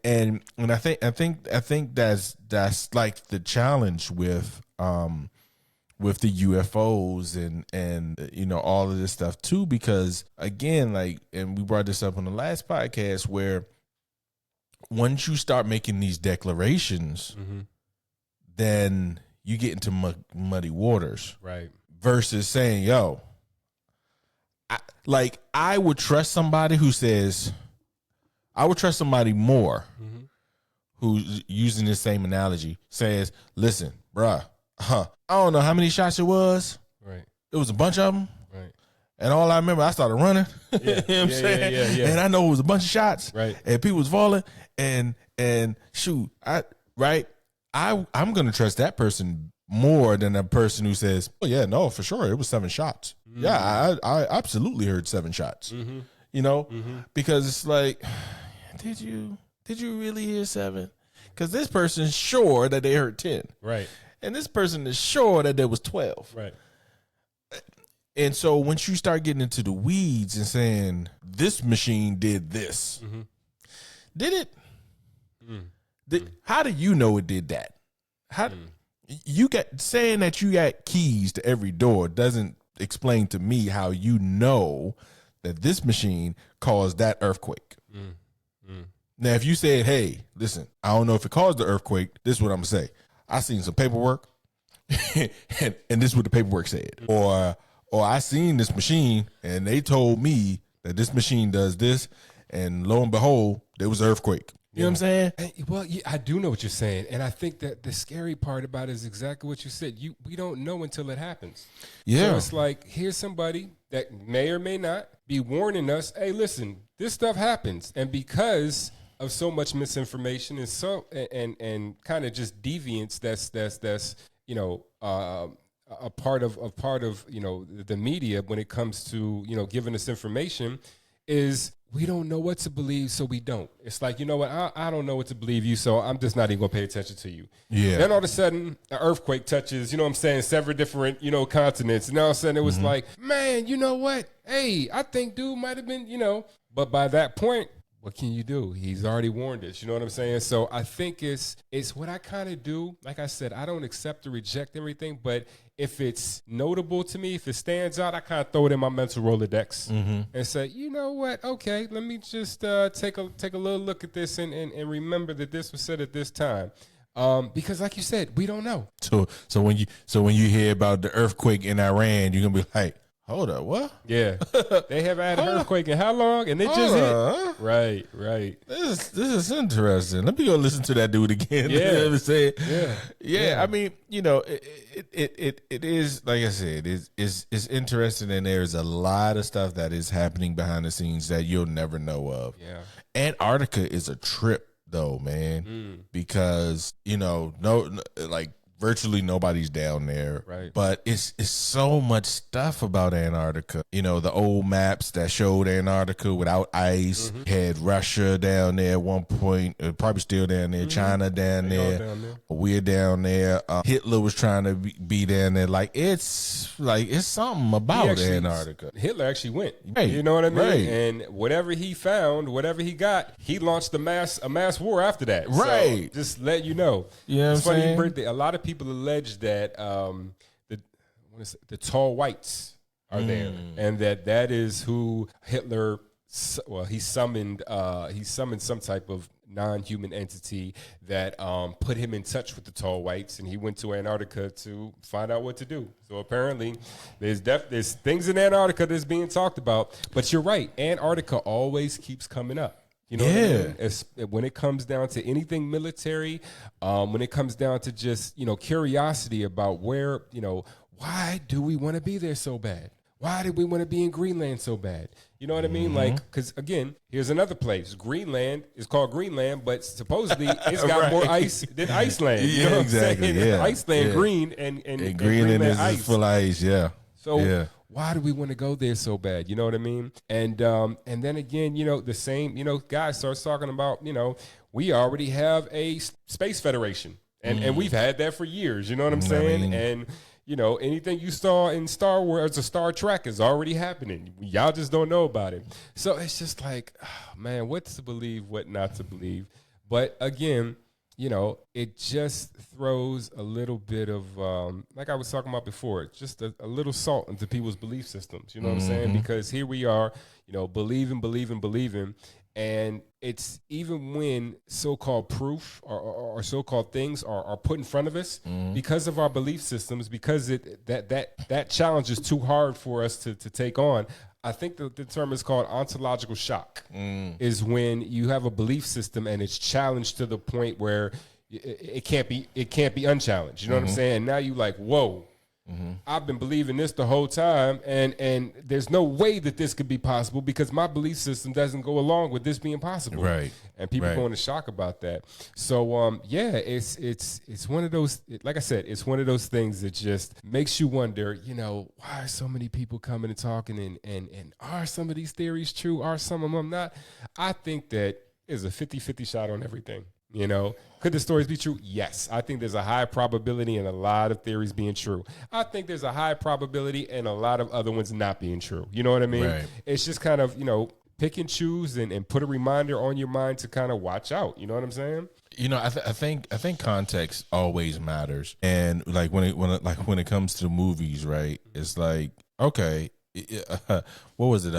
And I think that's like the challenge with the UFOs and you know, all of this stuff too, because again, like, and we brought this up on the last podcast, where once you start making these declarations, then you get into muddy waters, right? Versus saying, "Yo, I would trust somebody who says, I would trust somebody more who's using the same analogy, says, listen, bruh, I don't know how many shots it was, right? It was a bunch of them, right? And all I remember, I started running. You know what I'm saying? Yeah. And I know it was a bunch of shots, right? And people was falling, and shoot, I'm gonna trust that person more than a person who says, "Oh yeah, no, for sure, it was 7 shots." Yeah, I absolutely heard 7 shots. You know, because it's like, did you really hear 7? Because this person's sure that they heard 10, right? And this person is sure that there was 12, right? And so once you start getting into the weeds and saying this machine did this, did it? How do you know it did that? How you got saying that you got keys to every door doesn't explain to me how you know that this machine caused that earthquake. Now, if you said, "Hey, listen, I don't know if it caused the earthquake," this is what I'm gonna say. I seen some paperwork, and this is what the paperwork said, or I seen this machine and they told me that this machine does this, and lo and behold, there was an earthquake. You know what I'm saying? Well, yeah, I do know what you're saying, and I think that the scary part about it is exactly what you said. We don't know until it happens. Yeah. So it's like, here's somebody that may or may not be warning us, hey, listen, this stuff happens. And because of so much misinformation and kind of just deviance that's you know, a part of you know, the media when it comes to, you know, giving us information, is we don't know what to believe, so we don't. It's like, you know what, I don't know what to believe you, so I'm just not even gonna pay attention to you. Yeah. Then all of a sudden, an earthquake touches, you know what I'm saying, several different, you know, continents. And all of a sudden it was like, man, you know what? Hey, I think dude might have been, you know. But by that point, what can you do? He's already warned us. You know what I'm saying? So I think it's what I kind of do. Like I said, I don't accept or reject everything, but if it's notable to me, if it stands out, I kind of throw it in my mental Rolodex and say, you know what? Okay, let me just take a little look at this and remember that this was said at this time. Because like you said, we don't know. So when you hear about the earthquake in Iran, you're gonna be like, hold up, what? Yeah, they have had an earthquake in how long? And they just hit. Right. This is interesting. Let me go listen to that dude again. Yeah. You know what I'm saying? Yeah. I mean, you know, it is, like I said, it's interesting, and there's a lot of stuff that is happening behind the scenes that you'll never know of. Yeah. Antarctica is a trip though, man, because, you know, like virtually nobody's down there. Right. But it's so much stuff about Antarctica. You know, the old maps that showed Antarctica without ice, had Russia down there at one point, probably still down there, China down there. We're down there. Hitler was trying to be down there. Like it's something about Antarctica. Hitler actually went. Right, you know what I mean? right. And whatever he found, whatever he got, he launched a mass war after that. Right. So just let you know. Yeah, it's you know what I'm funny. saying? Birthday. A lot of people allege that the tall whites are there, and that is who Hitler. Well, he summoned some type of non-human entity that put him in touch with the tall whites, and he went to Antarctica to find out what to do. So apparently, there's things in Antarctica that's being talked about. But you're right, Antarctica always keeps coming up. You know what I mean? When it comes down to anything military, when it comes down to just curiosity about where why do we want to be there so bad? Why did we want to be in Greenland so bad? You know what I mean? Like, because again, here's another place. Greenland is called Greenland, but supposedly it's got more ice than Iceland. You know what I'm saying? Iceland green and Greenland is ice. full of ice. Yeah. So why do we want to go there so bad? You know what I mean? And then again, the same, guy starts talking about, we already have a space federation, and we've had that for years. You know what I'm saying? And anything you saw in Star Wars or Star Trek is already happening. Y'all just don't know about it. So it's just like, oh, man, what to believe, what not to believe. But again, it just throws a little bit of, like I was talking about before, just a little salt into people's belief systems. You know what I'm saying? Because here we are, believing. And it's even when so-called proof or so-called things are put in front of us because of our belief systems, because that challenge is too hard for us to take on. I think the term is called ontological shock, is when you have a belief system and it's challenged to the point where it can't be unchallenged. You know what I'm saying? And now you like, whoa. I've been believing this the whole time, and there's no way that this could be possible because my belief system doesn't go along with this being possible. Right. And people go into shock about that. So it's one of those, like I said, it's one of those things that just makes you wonder, why are so many people coming and talking, and are some of these theories true? Are some of them not? I think that there's a 50-50 shot on everything. Could the stories be true? Yes. I think there's a high probability in a lot of theories being true. I think there's a high probability in a lot of other ones not being true. You know what I mean? Right. It's just kind of, pick and choose and put a reminder on your mind to kind of watch out. You know what I'm saying? I think context always matters, and like when it comes to movies, right? It's like, okay, what was it?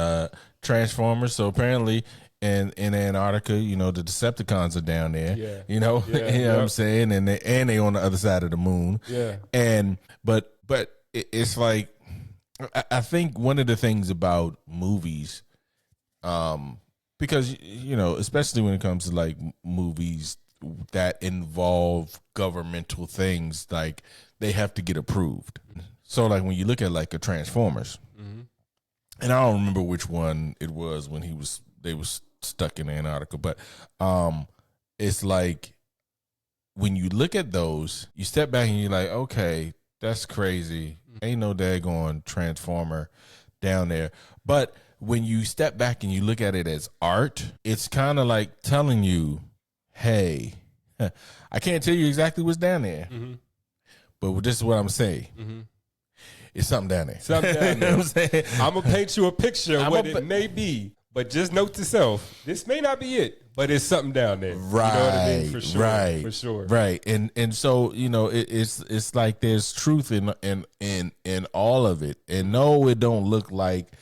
Transformers. So apparently, in Antarctica, the Decepticons are down there. Yeah. You know what I'm saying, and they on the other side of the moon. Yeah. And but it's like, I think one of the things about movies, because especially when it comes to like movies that involve governmental things, like they have to get approved. So like when you look at like a Transformers, and I don't remember which one it was when they was stuck in Antarctica, but it's like when you look at those, you step back and you're like, okay, that's crazy. Ain't no daggone Transformer down there. But when you step back and you look at it as art, it's kind of like telling you, hey, I can't tell you exactly what's down there, but this is what I'm saying. It's something down there. Something down there. You know what I'm saying? I'm going to paint you a picture of what it may be. But just note to self, this may not be it, but it's something down there. Right. You know what I mean? For sure. Right. For sure. Right. And so, it's like there's truth in all of it. And no, it don't look like,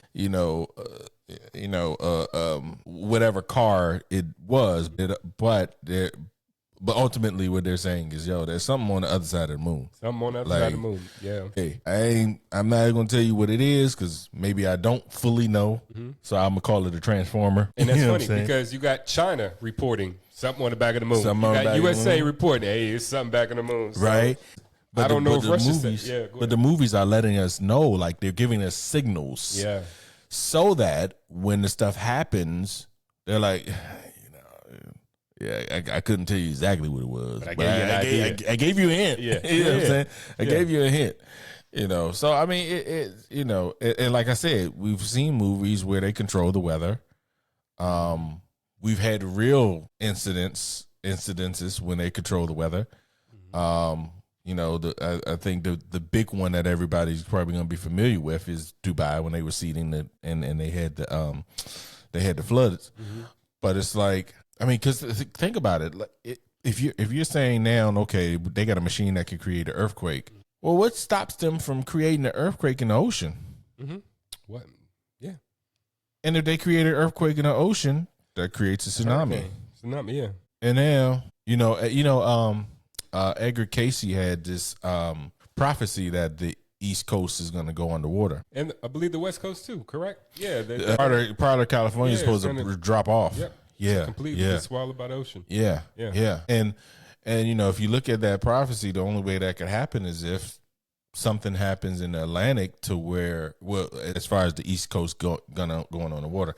whatever car it was, but ultimately what they're saying is, there's something on the other side of the moon. Something on the other side of the moon. Yeah. Hey, I'm not going to tell you what it is because maybe I don't fully know. So I'm going to call it a Transformer. And that's funny because you got China reporting something on the back of the moon. Something you on the got back of the USA moon. reporting, hey, it's something back on the moon. So Right. But I don't know if Russia movies, said, go but ahead. the movies are letting us know, like they're giving us signals. Yeah. So that when the stuff happens, they're like, Yeah, I couldn't tell you exactly what it was, but I gave you an idea. I gave you a hint. Yeah. You know what I'm Yeah. saying? I Yeah. gave you a hint. You know, so I mean, and like I said, we've seen movies where they control the weather. We've had real incidences when they control the weather. You know, I think the big one that everybody's probably going to be familiar with is Dubai when they were seeding and they had the floods. But it's like, I mean, because think about it, like if you're saying now, okay, they got a machine that can create an earthquake. Well, what stops them from creating an earthquake in the ocean? What? Yeah. And if they create an earthquake in the ocean, that creates a tsunami. Okay. Tsunami, yeah. And now, Edgar Cayce had this prophecy that the East Coast is going to go underwater. And I believe the West Coast too, correct? Yeah. Part of California is Yeah, supposed it's to gonna- drop off. Yep. Yeah. Completely Yeah. get swallowed by the ocean. Yeah. Yeah. Yeah. And you know, if you look at that prophecy, the only way that could happen is if something happens in the Atlantic to where, well, as far as the East Coast going on the water,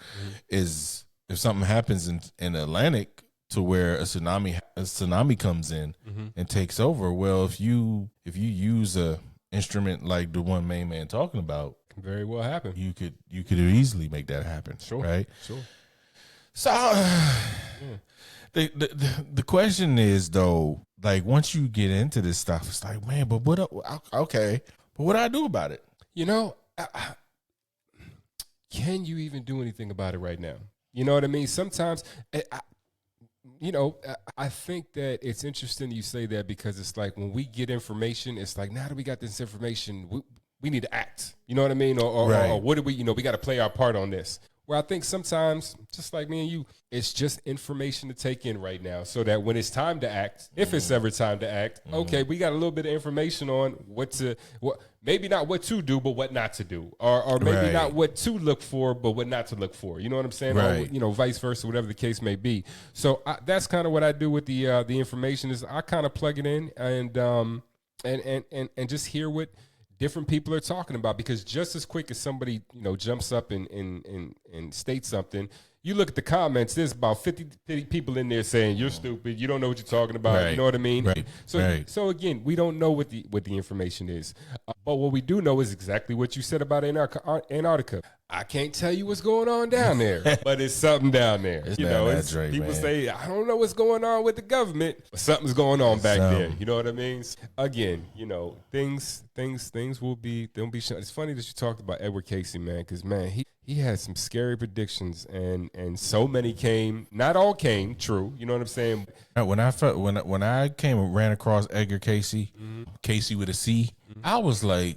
is if something happens in the Atlantic to where a tsunami comes in and takes over. Well, if you use a instrument like the one main man talking about, Can very well happen. you could easily make that happen. Sure. Right. Sure. So the question is though, like once you get into this stuff, it's like, man, but what do I do about it? You know, can you even do anything about it right now? You know what I mean? Sometimes, I think that it's interesting you say that because it's like when we get information, it's like, now that we got this information, we need to act. You know what I mean? Or what do we, we got to play our part on this. Where I think sometimes, just like me and you, it's just information to take in right now so that when it's time to act, if it's ever time to act, okay, we got a little bit of information on maybe not what to do, but what not to do. Or maybe not what to look for, but what not to look for. You know what I'm saying? Right. Or, vice versa, whatever the case may be. So that's kind of what I do with the information is I kind of plug it in and just hear what different people are talking about, because just as quick as somebody jumps up and states something, you look at the comments, there's about 50 people in there saying you're stupid, you don't know what you're talking about. Right. You know what I mean? Right. So again, we don't know what the information is, but what we do know is exactly what you said about Antarctica. I can't tell you what's going on down there, but it's something down there. It's down that drain, people man. say, I don't know what's going on with the government, but something's going on back there. You know what I mean? Again, things will be shown. It's funny that you talked about Edgar Cayce, man, because man, he had some scary predictions, and so many came. Not all came true. You know what I'm saying? When I came and ran across Edgar Cayce, Cayce with a C, I was like,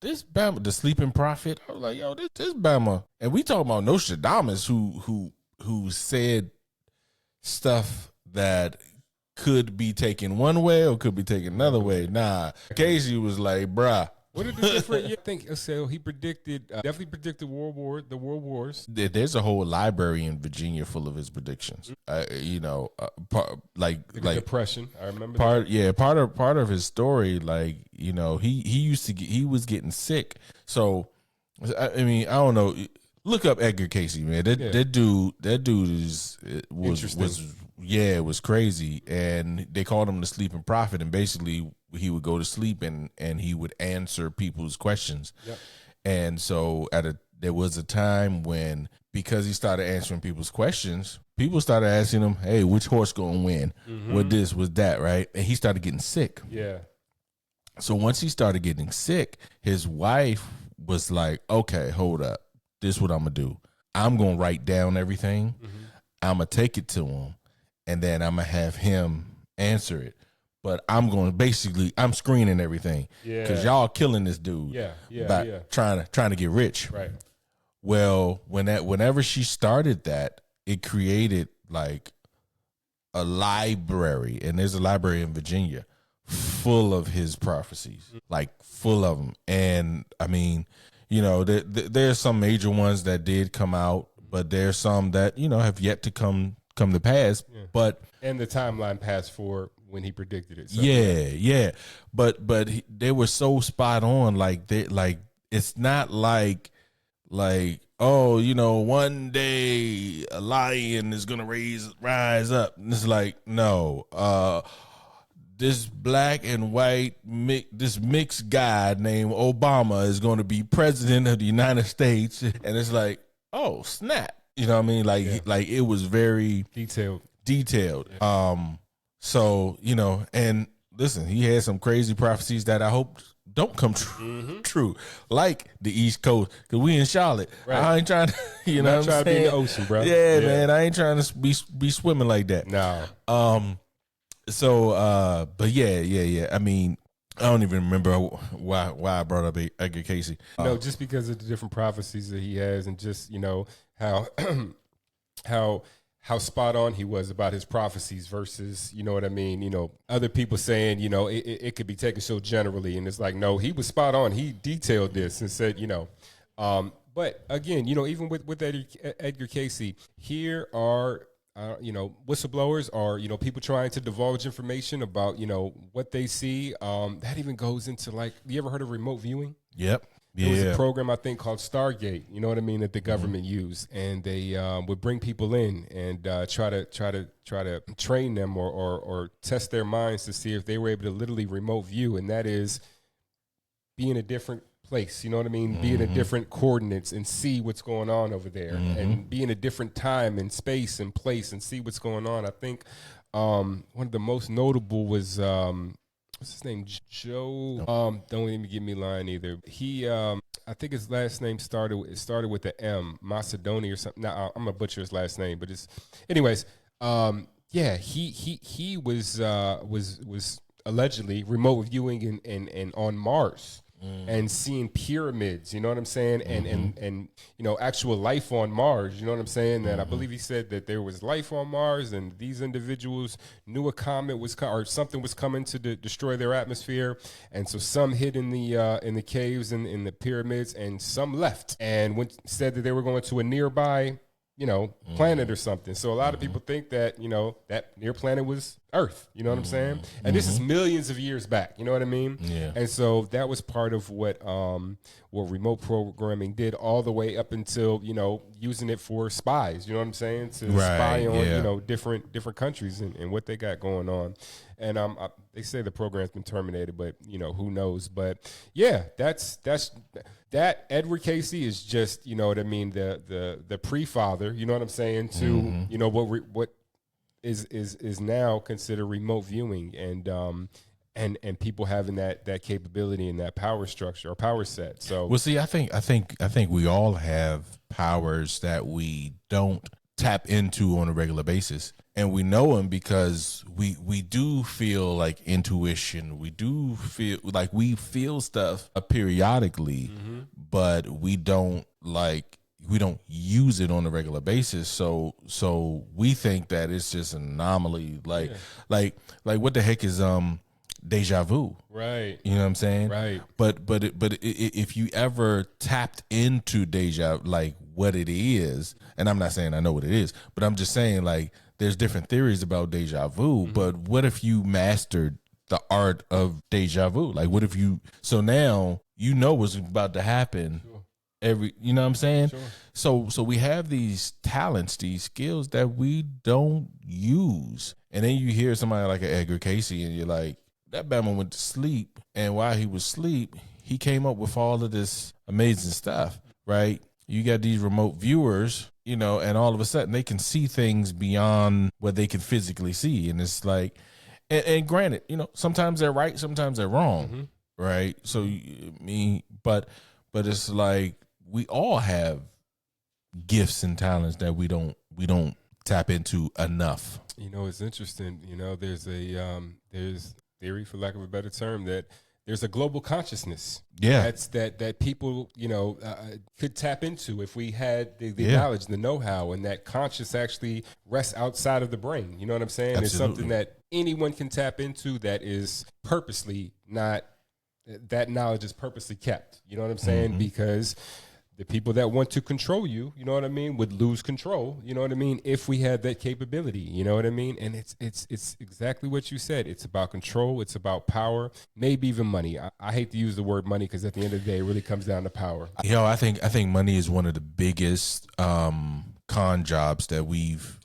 this Bama, the sleeping prophet. I was like, yo, this Bama, and we talking about Nostradamus, who said stuff that could be taken one way or could be taken another way. Nah, Cayce was like, bruh. What did the different? You think so? He predicted, definitely predicted the world wars. There's a whole library in Virginia full of his predictions. Like depression. I remember part of his story. Like he was getting sick. So I mean I don't know. Look up Edgar Cayce, man. That dude was crazy, and they called him the sleeping prophet, and basically he would go to sleep and he would answer people's questions. Yep. And so there was a time when, because he started answering people's questions, people started asking him, hey, which horse gonna win? What this, was that, right? And he started getting sick. Yeah. So once he started getting sick, his wife was like, okay, hold up. This is what I'm gonna do. I'm gonna write down everything. I'm gonna take it to him, and then I'm gonna have him answer it. But I'm screening everything. Yeah. Because y'all killing this dude. Yeah. Trying to get rich. Right. Well, whenever she started that, it created like a library, and there's a library in Virginia full of his prophecies, like full of them. And I mean, there's some major ones that did come out, but there's some that have yet to come to pass. Yeah. But and the timeline passed for when he predicted it. So. Yeah. But they were so spot on. Like it's not like oh, one day a lion is gonna rise up. And it's like, no, this black and white this mixed guy named Obama is going to be president of the United States, and it's like, oh snap, you know what I mean? Like it was very detailed. Yeah. So and listen, he had some crazy prophecies that I hope don't come true, like the East Coast, because we in Charlotte. Right. I ain't trying to, I'm trying to be in the ocean, bro. Yeah, man, I ain't trying to be swimming like that. No. So, but yeah. I mean, I don't even remember why I brought up Edgar Cayce. No, just because of the different prophecies that he has, and just how how spot on he was about his prophecies versus what I mean. Other people saying it could be taken so generally, and it's like, no, he was spot on. He detailed this and said But again, even with Edgar Cayce, here are. Whistleblowers are, people trying to divulge information about, what they see. That even goes into you ever heard of remote viewing? Yep. There was a program, I think, called Stargate, that the government used. And they would bring people in and try to train them or test their minds to see if they were able to literally remote view. And that is be in a different place, be in a different coordinates and see what's going on over there, and be in a different time and space and place and see what's going on. I think one of the most notable was what's his name, Joe. Don't even give me a line either. He I think his last name started with the M, Macedonia or something. Now I'm gonna butcher his last name, but it's anyways. He was allegedly remote viewing and on Mars. And seeing pyramids, you know what I'm saying, and actual life on Mars, you know what I'm saying. That I believe he said that there was life on Mars, and these individuals knew a comet was or something was coming to destroy their atmosphere, and so some hid in the caves and in the pyramids, and some left and said that they were going to a nearby planet or something. So a lot of people think that, that near planet was Earth, you know what I'm saying? And this is millions of years back, you know what I mean? Yeah. And so that was part of what remote programming did, all the way up until, using it for spies, you know what I'm saying? To spy on, different countries and what they got going on. And they say the program's been terminated, but who knows? But yeah, that Edgar Cayce is just, what I mean, the pre-father, you know what I'm saying, to what is now considered remote viewing, and people having that capability and that power structure or power set. So well, see, I think we all have powers that we don't tap into on a regular basis, and we know them because we do feel like intuition. We do feel like we feel stuff periodically, but we don't use it on a regular basis. So we think that it's just an anomaly. Like what the heck is deja vu? Right. You know what I'm saying? Right. But if you ever tapped into deja, like what it is, and I'm not saying I know what it is, but I'm just saying, like, there's different theories about deja vu, but what if you mastered the art of deja vu? Like, what if so now you know what's about to happen. Sure. You know what I'm saying? Sure. So we have these talents, these skills that we don't use. And then you hear somebody like an Edgar Cayce and you're like, that Batman went to sleep, and while he was asleep, he came up with all of this amazing stuff, right? You got these remote viewers, and all of a sudden they can see things beyond what they can physically see. And it's like, and granted, sometimes they're right, sometimes they're wrong, right? So, but it's like, we all have gifts and talents that we don't tap into enough. It's interesting. There's theory, for lack of a better term, that there's a global consciousness. Yeah, that people could tap into if we had the knowledge, the know-how, and that conscious actually rests outside of the brain. You know what I'm saying? Absolutely. It's something that anyone can tap into that is purposely not. That knowledge is purposely kept. You know what I'm saying? Because the people that want to control you, you know what I mean, would lose control, you know what I mean, if we had that capability, you know what I mean? And it's exactly what you said. It's about control. It's about power, maybe even money. I hate to use the word money because at the end of the day, it really comes down to power. I think money is one of the biggest con jobs that we've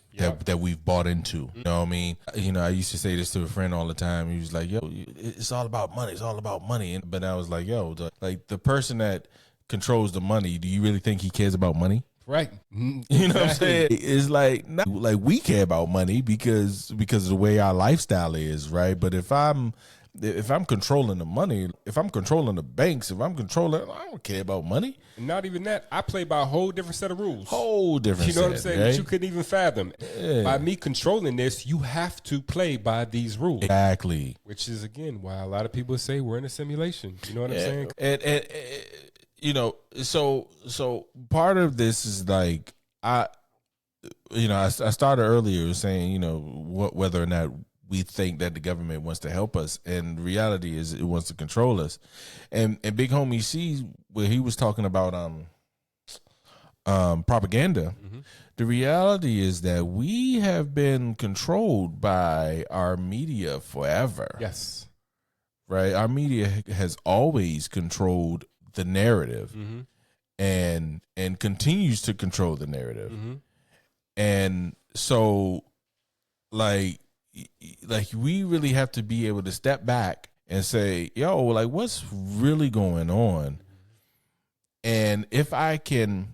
that we've bought into. You know what I mean? I used to say this to a friend all the time. He was like, yo, it's all about money. It's all about money. But I was like, yo, the person that controls the money, do you really think he cares about money? Right. You know what I'm saying? It's like, not like we care about money because of the way our lifestyle is, right? But if I'm controlling the money, if I'm controlling the banks, I don't care about money. And not even that. I play by a whole different set of rules. Whole different You know set, what I'm saying? right? That you couldn't even fathom. Yeah. By me controlling this, you have to play by these rules. Exactly. Which is, again, why a lot of people say we're in a simulation. You know what I'm saying? And so part of this is like, I started earlier saying, whether or not we think that the government wants to help us, and the reality is it wants to control us. And Big Homie C, where he was talking about propaganda, the reality is that we have been controlled by our media forever. Yes. Right? Our media has always controlled the narrative and continues to control the narrative. And so like we really have to be able to step back and say, yo, like, what's really going on? And if I'm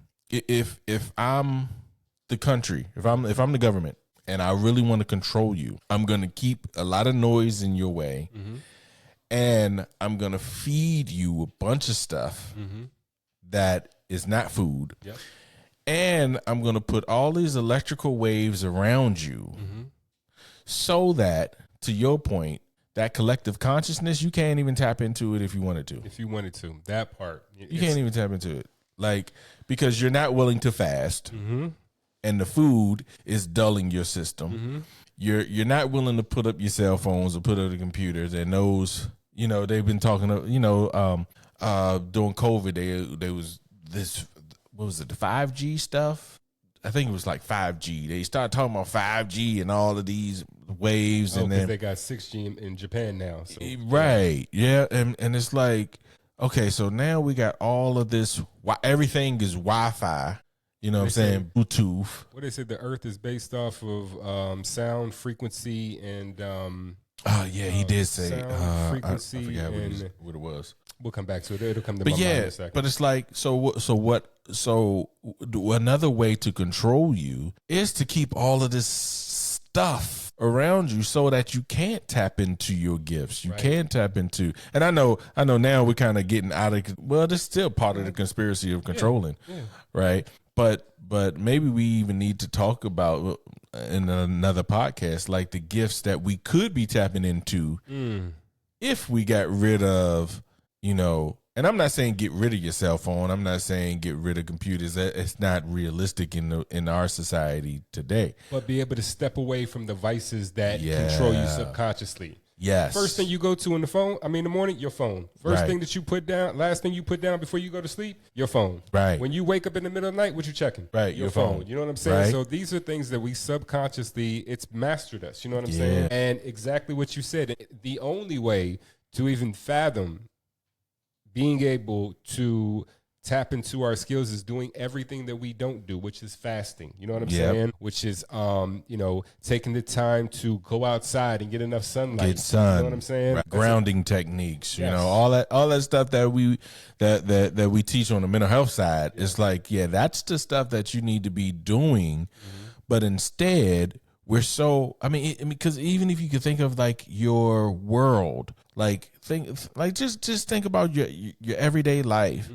the country, if I'm the government and I really want to control you, I'm going to keep a lot of noise in your way. And I'm going to feed you a bunch of stuff that is not food. Yep. And I'm going to put all these electrical waves around you so that, to your point, that collective consciousness, you can't even tap into it if you wanted to. If you wanted to, that part. You can't even tap into it. Like, because you're not willing to fast and the food is dulling your system. You're not willing to put up your cell phones or put up the computers, and those, they've been talking during COVID, there was this, what was it, the 5G stuff? I think it was like 5G. They started talking about 5G and all of these waves, and then they got 6G in Japan now. So. Right. Yeah. And it's like, okay, so now we got all of this, everything is Wi-Fi. You know what I'm saying? Bluetooth. What they said, the Earth is based off of sound frequency and he did say sound frequency. I forgot what it was. We'll come back to it. It'll come to my mind in a second. But it's like, so another way to control you is to keep all of this stuff around you so that you can't tap into your gifts. You can't tap into, and I know now we're kind of getting out of, well, this is still part of the conspiracy of controlling, right? But maybe we even need to talk about in another podcast, like the gifts that we could be tapping into if we got rid of, and I'm not saying get rid of your cell phone. I'm not saying get rid of computers. It's not realistic in our society today. But be able to step away from the vices that control you subconsciously. Yes. First thing you go to in the morning, your phone. First thing that you put down, last thing you put down before you go to sleep, your phone. Right. When you wake up in the middle of the night, what you checking? Right. Your phone. You know what I'm saying? Right. So these are things that we subconsciously, it's mastered us. You know what I'm saying? And exactly what you said. The only way to even fathom being able to tap into our skills is doing everything that we don't do, which is fasting. You know what I'm saying? Which is, taking the time to go outside and get enough sunlight. Get sun. You know what I'm saying? Right. Grounding techniques. Yes. All that stuff that we teach on the mental health side. It's like, that's the stuff that you need to be doing, but instead we're so. Because even if you could think of like your world, just think about your everyday life.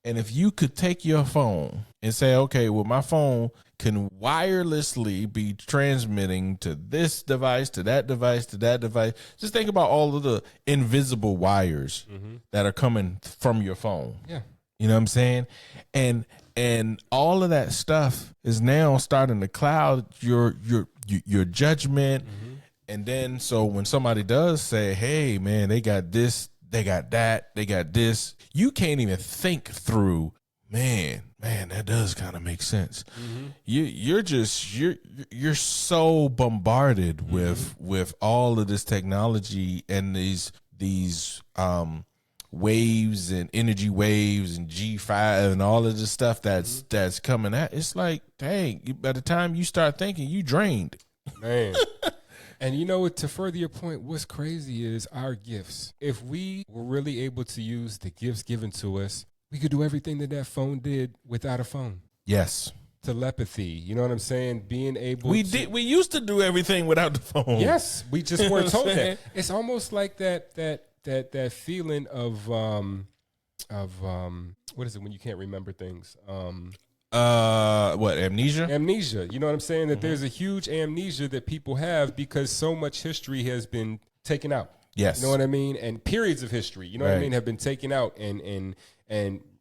And if you could take your phone and say, okay, well, my phone can wirelessly be transmitting to this device, to that device, to that device. Just think about all of the invisible wires that are coming from your phone. Yeah. You know what I'm saying? And all of that stuff is now starting to cloud your judgment. And then so when somebody does say, hey, man, they got this, they got that, they got this, you can't even think through, Man, that does kind of make sense. You're so bombarded with all of this technology and these waves and energy waves and G5 and all of this stuff that's coming at. It's like, dang, by the time you start thinking, you drained. Man. And you know what, to further your point, what's crazy is our gifts. If we were really able to use the gifts given to us, we could do everything that phone did without a phone. Yes. Telepathy, you know what I'm saying? Being able We used to do everything without the phone. Yes, we just weren't told that. It's almost like that feeling of what is it when you can't remember things? What, amnesia? Amnesia. You know what I'm saying? That there's a huge amnesia that people have because so much history has been taken out. Yes. You know what I mean? And periods of history, you know what I mean, have been taken out and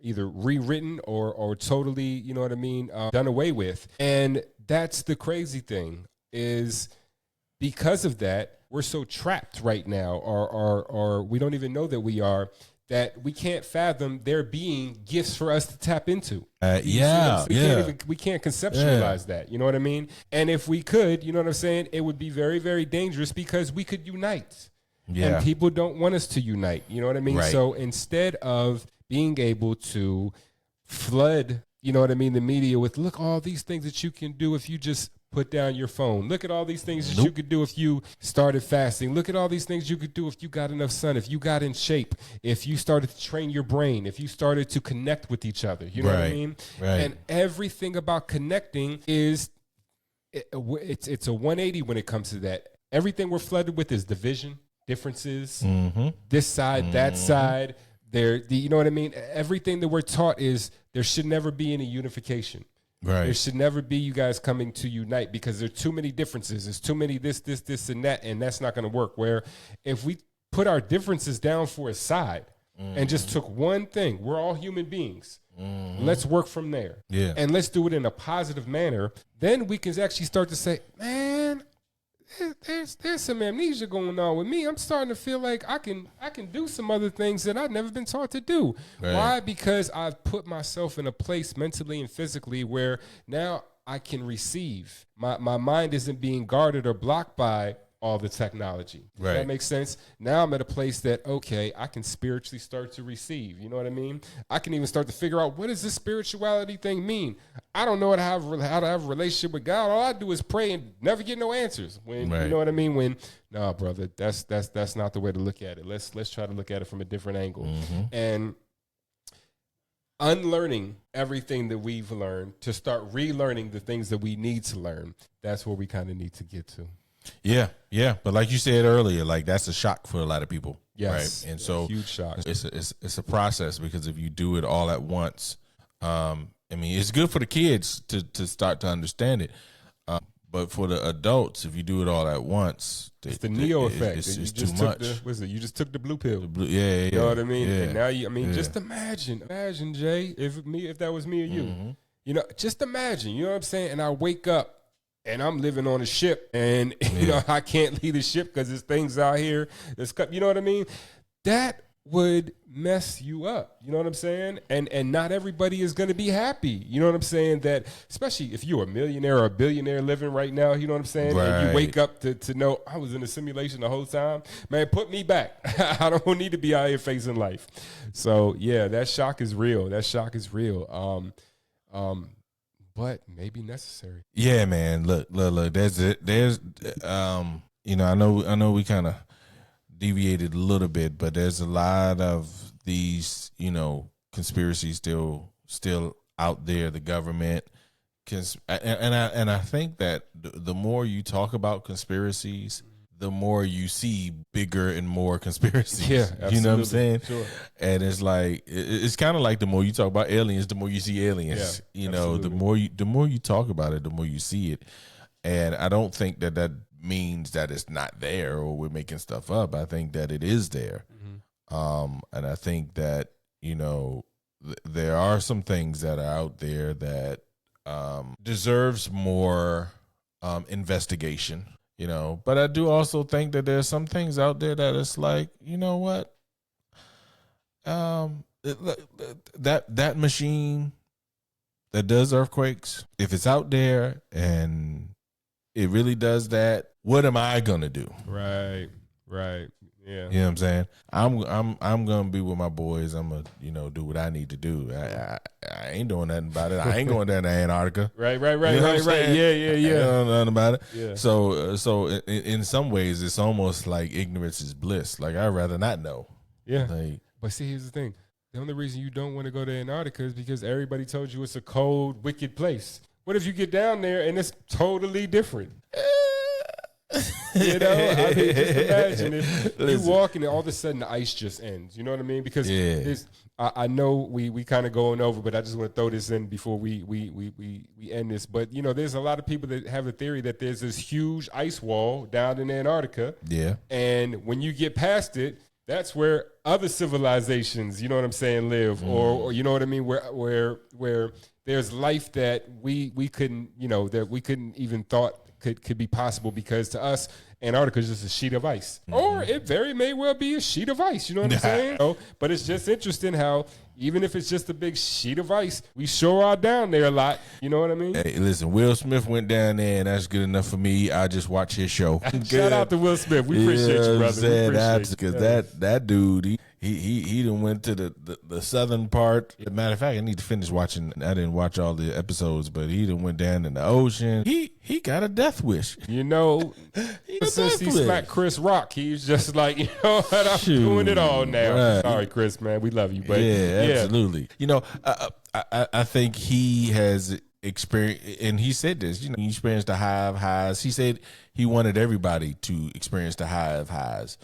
either rewritten or totally, you know what I mean, done away with. And that's the crazy thing is because of that, we're so trapped right now or we don't even know that we are, that we can't fathom there being gifts for us to tap into. We can't conceptualize that. You know what I mean? And if we could, you know what I'm saying, it would be very, very dangerous because we could unite. Yeah. And people don't want us to unite. You know what I mean? Right. So instead of being able to flood, you know what I mean, the media with, look, all these things that you can do if you just put down your phone. Look at all these things that you could do if you started fasting. Look at all these things you could do if you got enough sun, if you got in shape, if you started to train your brain, if you started to connect with each other. You know what I mean? Right. And everything about connecting it's a 180 when it comes to that. Everything we're flooded with is division, differences, this side, that side. You know what I mean? Everything that we're taught is there should never be any unification. Right. There should never be you guys coming to unite because there's too many differences. There's too many this, and that, and that's not going to work. Where if we put our differences down for a side and just took one thing, we're all human beings. Let's work from there. Yeah. And let's do it in a positive manner. Then we can actually start to say, man, there's some amnesia going on with me. I'm starting to feel like I can do some other things that I've never been taught to do. Right. Why? Because I've put myself in a place mentally and physically where now I can receive. My mind isn't being guarded or blocked by all the technology. Right. That makes sense. Now I'm at a place that, okay, I can spiritually start to receive. You know what I mean? I can even start to figure out, what does this spirituality thing mean? I don't know how to have a relationship with God. All I do is pray and never get no answers. When you know what I mean? When, no, brother, that's not the way to look at it. Let's try to look at it from a different angle. And unlearning everything that we've learned to start relearning the things that we need to learn. That's where we kind of need to get to. Yeah. But like you said earlier, like that's a shock for a lot of people. Yes. Right? And so huge shock. It's a process because if you do it all at once, I mean, it's good for the kids to start to understand it. But for the adults, if you do it all at once, it's the Neo effect. It's too much. You just took the blue pill. You know what I mean? Yeah, and now just imagine, Jay, if that was me or you, you know, just imagine, you know what I'm saying? And I wake up and I'm living on a ship and, you know, I can't leave the ship because there's things out here. You know what I mean? That would mess you up. You know what I'm saying? And not everybody is going to be happy. You know what I'm saying? That especially if you're a millionaire or a billionaire living right now, you know what I'm saying? Right. And you wake up to know I was in a simulation the whole time. Man, put me back. I don't need to be out here facing life. So yeah, that shock is real. But maybe necessary. Yeah, man. Look. There's you know, I know we kind of deviated a little bit, but there's a lot of these, you know, conspiracies still out there. The government, and I think that the more you talk about conspiracies, the more you see bigger and more conspiracies. Yeah, absolutely. You know what I'm saying? Sure. And it's like it's kind of like the more you talk about aliens, the more you see aliens. Yeah, you know, absolutely. the more you talk about it, the more you see it. And I don't think that means that it's not there or we're making stuff up. I think that it is there. And I think that, you know, there are some things that are out there that deserves more investigation. You know, but I do also think that there's some things out there that it's like, you know what, that machine that does earthquakes, if it's out there and it really does that, what am I gonna do? Right. Yeah. You know what I'm saying? I'm gonna be with my boys. I'm gonna, do what I need to do. I ain't doing nothing about it. I ain't going down to Antarctica. Right. You know what I'm saying? Yeah. I ain't doing nothing about it. Yeah. So in some ways, it's almost like ignorance is bliss. Like, I'd rather not know. Yeah. Like, But see, here's the thing. The only reason you don't want to go to Antarctica is because everybody told you it's a cold, wicked place. What if you get down there and it's totally different? You know, I mean, just imagine if you walk and all of a sudden the ice just ends. You know what I mean? Because I know we kind of going over, but I just want to throw this in before we end this. But there's a lot of people that have a theory that there's this huge ice wall down in Antarctica. Yeah. And when you get past it, that's where other civilizations, you know what I'm saying, live, or you know what I mean, where there's life that we couldn't, that we couldn't even thought could be possible, because to us Antarctica is just a sheet of ice, or it very may well be a sheet of ice. You know what I'm saying? But it's just interesting how even if it's just a big sheet of ice, we sure are down there a lot. You know what I mean? Hey, listen, Will Smith went down there, and that's good enough for me. I just watch his show. Shout out to Will Smith. We appreciate you, brother. We appreciate you. Because that dude, he done went to the southern part. As a matter of fact, I need to finish watching. I didn't watch all the episodes, but he done went down in the ocean. He got a death wish. Since he smacked Chris Rock, he's just like, you know what, I'm doing it all now. Right. Sorry, Chris, man, we love you, but absolutely. I think he has experienced, and he said this. He experienced the high of highs. He said he wanted everybody to experience the high of highs,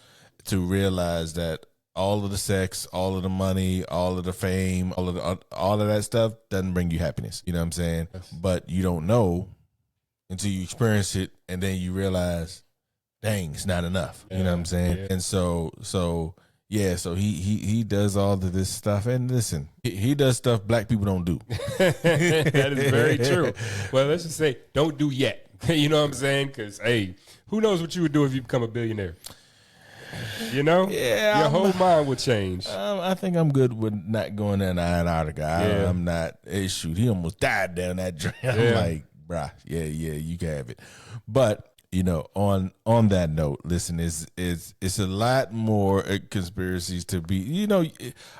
to realize that all of the sex, all of the money, all of the fame, all of that stuff doesn't bring you happiness. You know what I'm saying? Yes. But you don't know until you experience it, and then you realize, dang, it's not enough. You know what I'm saying? Yeah. And so he does all of this stuff. And listen, he does stuff black people don't do. That is very true. Well, let's just say, don't do yet. You know what I'm saying? Because, hey, who knows what you would do if you become a billionaire? Your whole mind would change. I think I'm good with not going down to Antarctica. I'm not. Shoot, he almost died down that drain. I'm like, bruh, you can have it. But on that note, listen, it's a lot more conspiracies to be.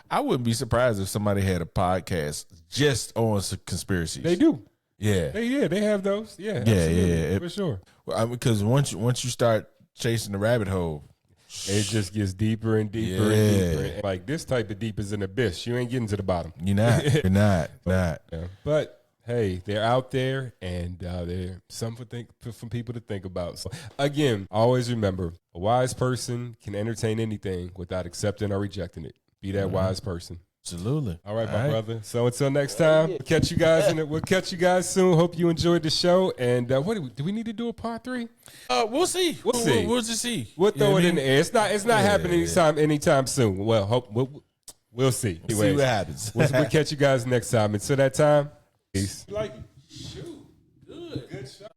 I wouldn't be surprised if somebody had a podcast just on some conspiracies. They do. Yeah. They have those. Yeah. Yeah. For sure. Well, because once you start chasing the rabbit hole, it just gets deeper and deeper and deeper. Like, this type of deep is an abyss. You ain't getting to the bottom. You're not. You're not. Yeah. But hey, they're out there, and they're something for people to think about. So again, always remember, a wise person can entertain anything without accepting or rejecting it. Be that wise person. Absolutely. All right, my brother. So until next time, we'll catch you guys soon. Hope you enjoyed the show. And what do we need to do a part 3? We'll see. We'll see. We'll just see. We'll throw it in the air. It's not happening anytime soon. Well, we'll see. We'll see what happens. We'll catch you guys next time. Until that time, peace. Like it. Shoot. Good. Good shot.